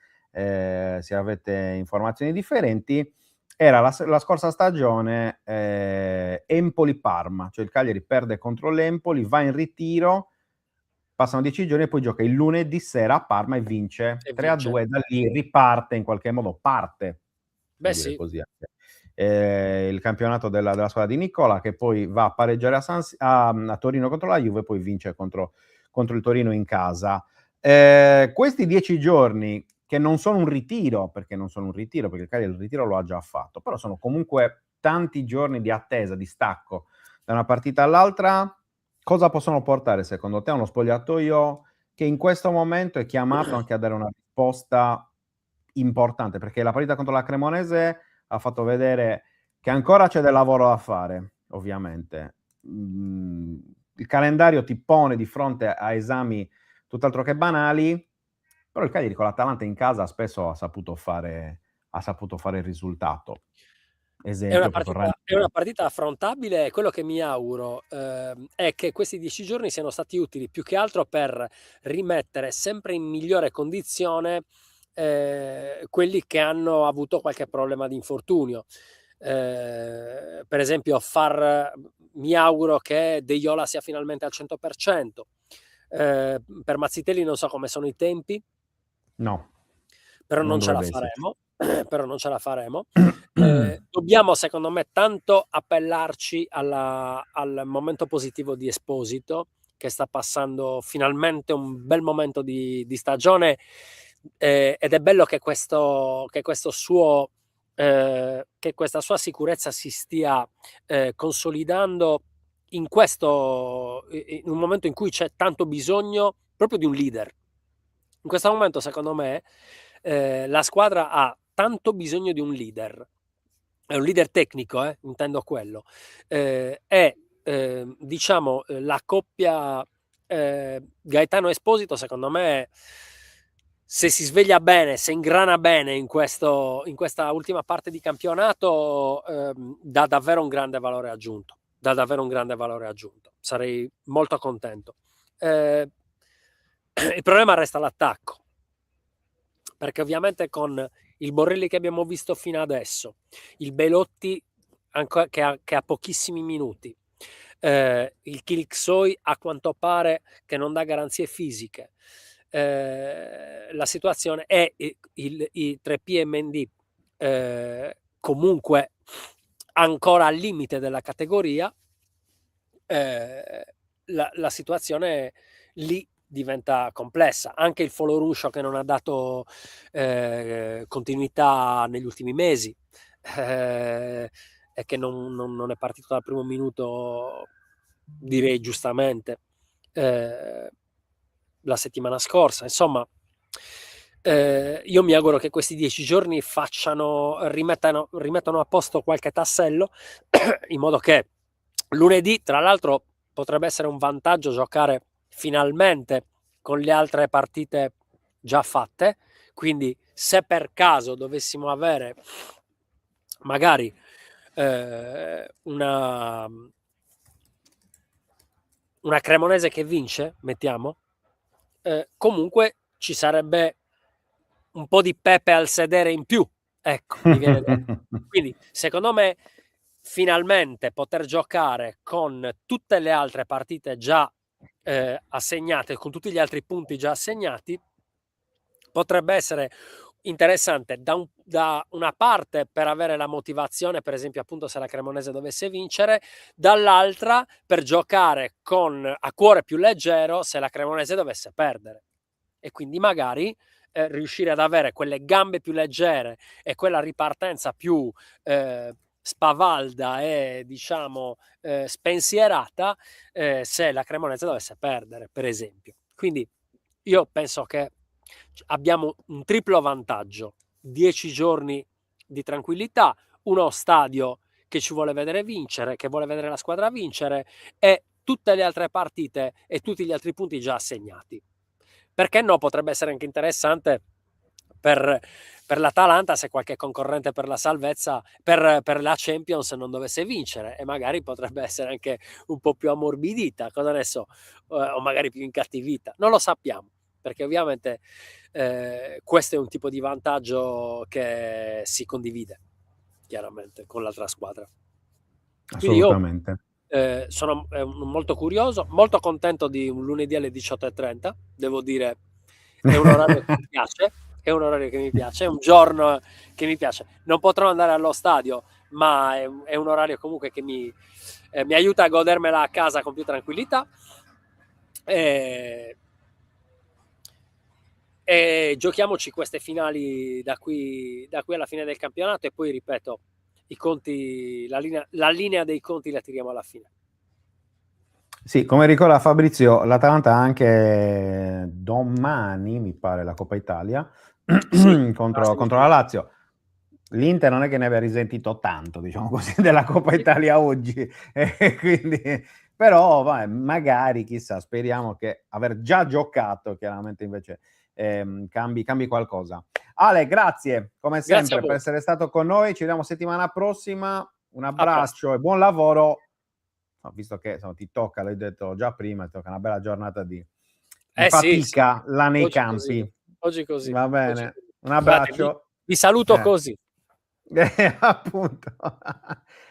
informazioni differenti, era la scorsa stagione Empoli-Parma, cioè il Cagliari perde contro l'Empoli, va in ritiro, passano 10 giorni e poi gioca il lunedì sera a Parma e vince 3-2, e da lì riparte in qualche modo, parte, dire così, il campionato della squadra di Nicola, che poi va a pareggiare a Torino contro la Juve e poi vince contro il Torino in casa. Questi 10 giorni che non sono un ritiro, perché il Cagliari il ritiro lo ha già fatto, però sono comunque tanti giorni di attesa, di stacco da una partita all'altra. Cosa possono portare secondo te a uno spogliatoio che in questo momento è chiamato anche a dare una risposta importante? Perché la partita contro la Cremonese ha fatto vedere che ancora c'è del lavoro da fare, ovviamente. Il calendario ti pone di fronte a esami tutt'altro che banali, però il Cagliari con l'Atalanta in casa spesso ha saputo fare il risultato. È una Esempio partita affrontabile, e quello che mi auguro è che questi 10 giorni siano stati utili più che altro per rimettere sempre in migliore condizione quelli che hanno avuto qualche problema di infortunio. Per esempio mi auguro che De Jola sia finalmente al 100%. Per Mazzitelli non so come sono i tempi, No, però non ce la dovrebbe esserci. faremo. Dobbiamo secondo me tanto appellarci al momento positivo di Esposito, che sta passando finalmente un bel momento di stagione, ed è bello che questa sua sicurezza si stia consolidando in un momento in cui c'è tanto bisogno proprio di un leader. In questo momento, secondo me, la squadra ha tanto bisogno di un leader. È un leader tecnico, intendo quello. Diciamo, la coppia Gaetano Esposito, secondo me, se si sveglia bene, se ingrana bene in questa ultima parte di campionato, dà davvero un grande valore aggiunto. Sarei molto contento. Il problema resta l'attacco, perché ovviamente con il Borrelli che abbiamo visto fino adesso, il Belotti che ha pochissimi minuti, il Kilixoi a quanto pare che non dà garanzie fisiche, la situazione è i 3P e Mendy comunque ancora al limite della categoria. La situazione lì diventa complessa. Anche il Foloruscio che non ha dato continuità negli ultimi mesi e che non è partito dal primo minuto, direi giustamente, la settimana scorsa. Insomma, io mi auguro che questi 10 giorni rimettano a posto qualche tassello in modo che lunedì, tra l'altro, potrebbe essere un vantaggio giocare finalmente con le altre partite già fatte, quindi se per caso dovessimo avere magari una Cremonese che vince, mettiamo, comunque ci sarebbe un po' di pepe al sedere in più, ecco, mi viene detto. Quindi secondo me finalmente poter giocare con tutte le altre partite già assegnate, con tutti gli altri punti già assegnati, potrebbe essere interessante da una parte per avere la motivazione, per esempio appunto se la Cremonese dovesse vincere, dall'altra per giocare a cuore più leggero se la Cremonese dovesse perdere, e quindi magari riuscire ad avere quelle gambe più leggere e quella ripartenza più spavalda e diciamo spensierata se la Cremonese dovesse perdere, per esempio. Quindi io penso che abbiamo un triplo vantaggio: 10 giorni di tranquillità, uno stadio che ci vuole vedere vincere, che vuole vedere la squadra vincere, e tutte le altre partite e tutti gli altri punti già assegnati. Perché no? Potrebbe essere anche interessante per l'Atalanta se qualche concorrente per la salvezza, per la Champions non dovesse vincere, e magari potrebbe essere anche un po' più ammorbidita, cosa ne so, o magari più incattivita, non lo sappiamo, perché ovviamente questo è un tipo di vantaggio che si condivide chiaramente con l'altra squadra. Quindi io sono molto curioso, molto contento di un lunedì alle 18:30, devo dire, è un orario che mi piace, è un orario che mi piace, è un giorno che mi piace. Non potrò andare allo stadio, ma è un orario comunque che mi aiuta a godermela a casa con più tranquillità. E giochiamoci queste finali da qui alla fine del campionato, e poi ripeto, i conti, la linea dei conti la tiriamo alla fine. Sì, come ricorda Fabrizio, l'Atalanta ha anche domani, mi pare, la Coppa Italia Sì, contro la Lazio. L'Inter non è che ne abbia risentito tanto, diciamo così, della Coppa Italia oggi, quindi, però magari, chissà, speriamo che aver già giocato, chiaramente invece cambi qualcosa. Ale, grazie come sempre per essere stato con noi, ci vediamo settimana prossima, un abbraccio e buon lavoro. Visto che ti tocca, l'hai detto già prima, ti tocca una bella giornata di fatica sì. Là nei campi. Oggi così. Va bene, un abbraccio. Guardate, vi saluto così. Appunto.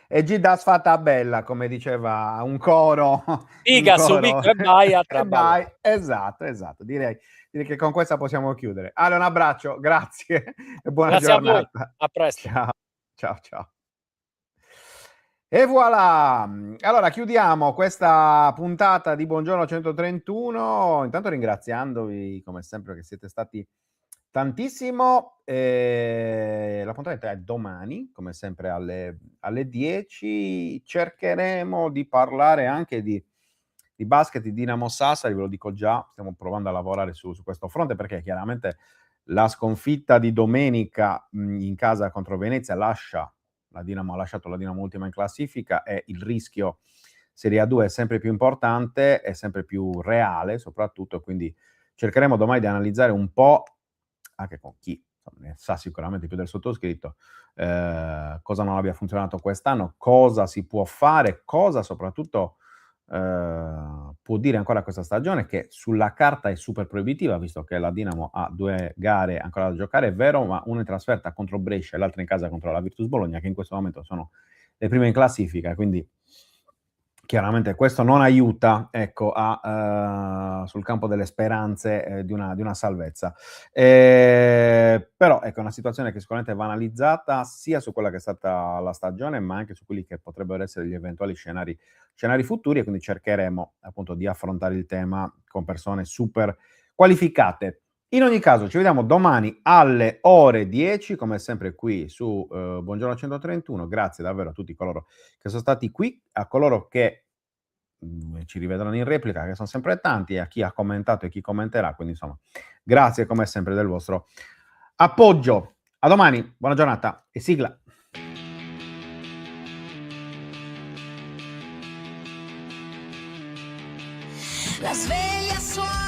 E Gida sfata bella, come diceva un coro. Figa, subito e vai a traballare. Esatto. Direi che con questa possiamo chiudere. Ale, un abbraccio, grazie e buona giornata. A voi. A presto. Ciao. E voilà! Allora chiudiamo questa puntata di Buongiorno 131, intanto ringraziandovi come sempre che siete stati tantissimo. La puntata è domani, come sempre alle 10. Cercheremo di parlare anche di basket, di Dinamo Sassari, ve lo dico già, stiamo provando a lavorare su questo fronte, perché chiaramente la sconfitta di domenica in casa contro Venezia ha lasciato la Dinamo ultima in classifica, e il rischio Serie A2 è sempre più importante, è sempre più reale soprattutto, quindi cercheremo domani di analizzare un po', anche con chi ne sa sicuramente più del sottoscritto, cosa non abbia funzionato quest'anno, cosa si può fare, cosa soprattutto può dire ancora questa stagione, che sulla carta è super proibitiva, visto che la Dinamo ha 2 gare ancora da giocare, è vero, ma una in trasferta contro Brescia e l'altra in casa contro la Virtus Bologna, che in questo momento sono le prime in classifica, quindi chiaramente questo non aiuta, ecco, sul campo delle speranze di una salvezza. Però ecco, è una situazione che sicuramente va analizzata sia su quella che è stata la stagione, ma anche su quelli che potrebbero essere gli eventuali scenari futuri, e quindi cercheremo appunto di affrontare il tema con persone super qualificate. In ogni caso ci vediamo domani alle ore 10, come sempre qui su Buongiorno 131. Grazie davvero a tutti coloro che sono stati qui, a coloro che ci rivedranno in replica, che sono sempre tanti, e a chi ha commentato e chi commenterà, quindi insomma grazie come sempre del vostro appoggio. A domani, buona giornata e sigla. La sveglia suona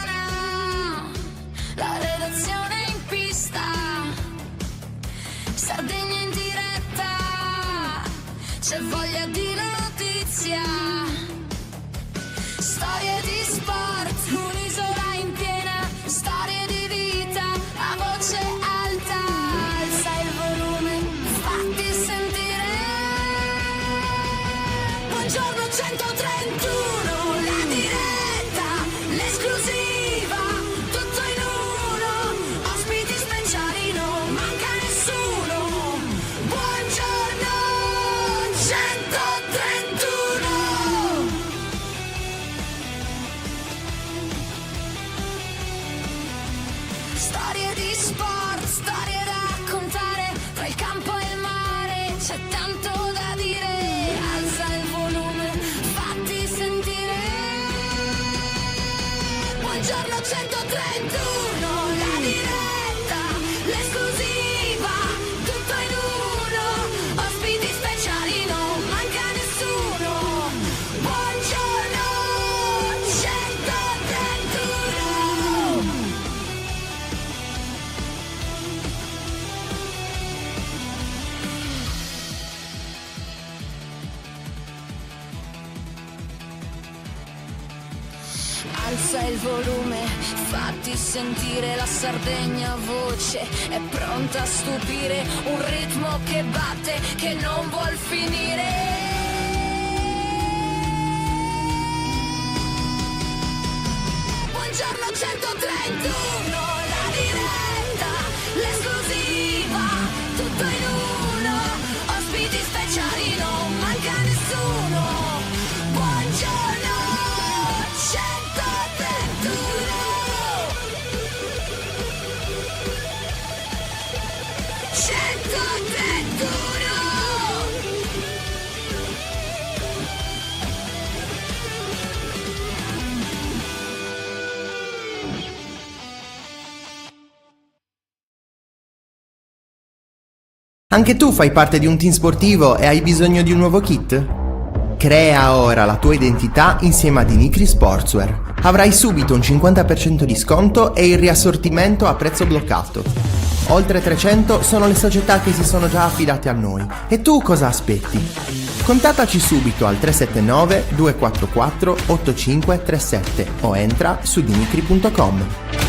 di sport, storie da raccontare, tra il campo e il mare c'è tanto da dire. Alza il volume, fatti sentire. Buongiorno 131, la diretta, l'esclusiva, tutto in uno, ospiti speciali, non manca nessuno. Buongiorno 131. Alza il volume, fatti sentire la Sardegna voce, è pronta a stupire, un ritmo che batte, che non vuol finire. Buongiorno 131, la diretta, l'esclusiva, tutto in uno, ospiti speciali, non manca nessuno. Buongiorno 131. Anche tu fai parte di un team sportivo e hai bisogno di un nuovo kit? Crea ora la tua identità insieme ad Inicri Sportswear. Avrai subito un 50% di sconto e il riassortimento a prezzo bloccato. Oltre 300 sono le società che si sono già affidate a noi. E tu cosa aspetti? Contattaci subito al 379 244 8537 o entra su dinicri.com.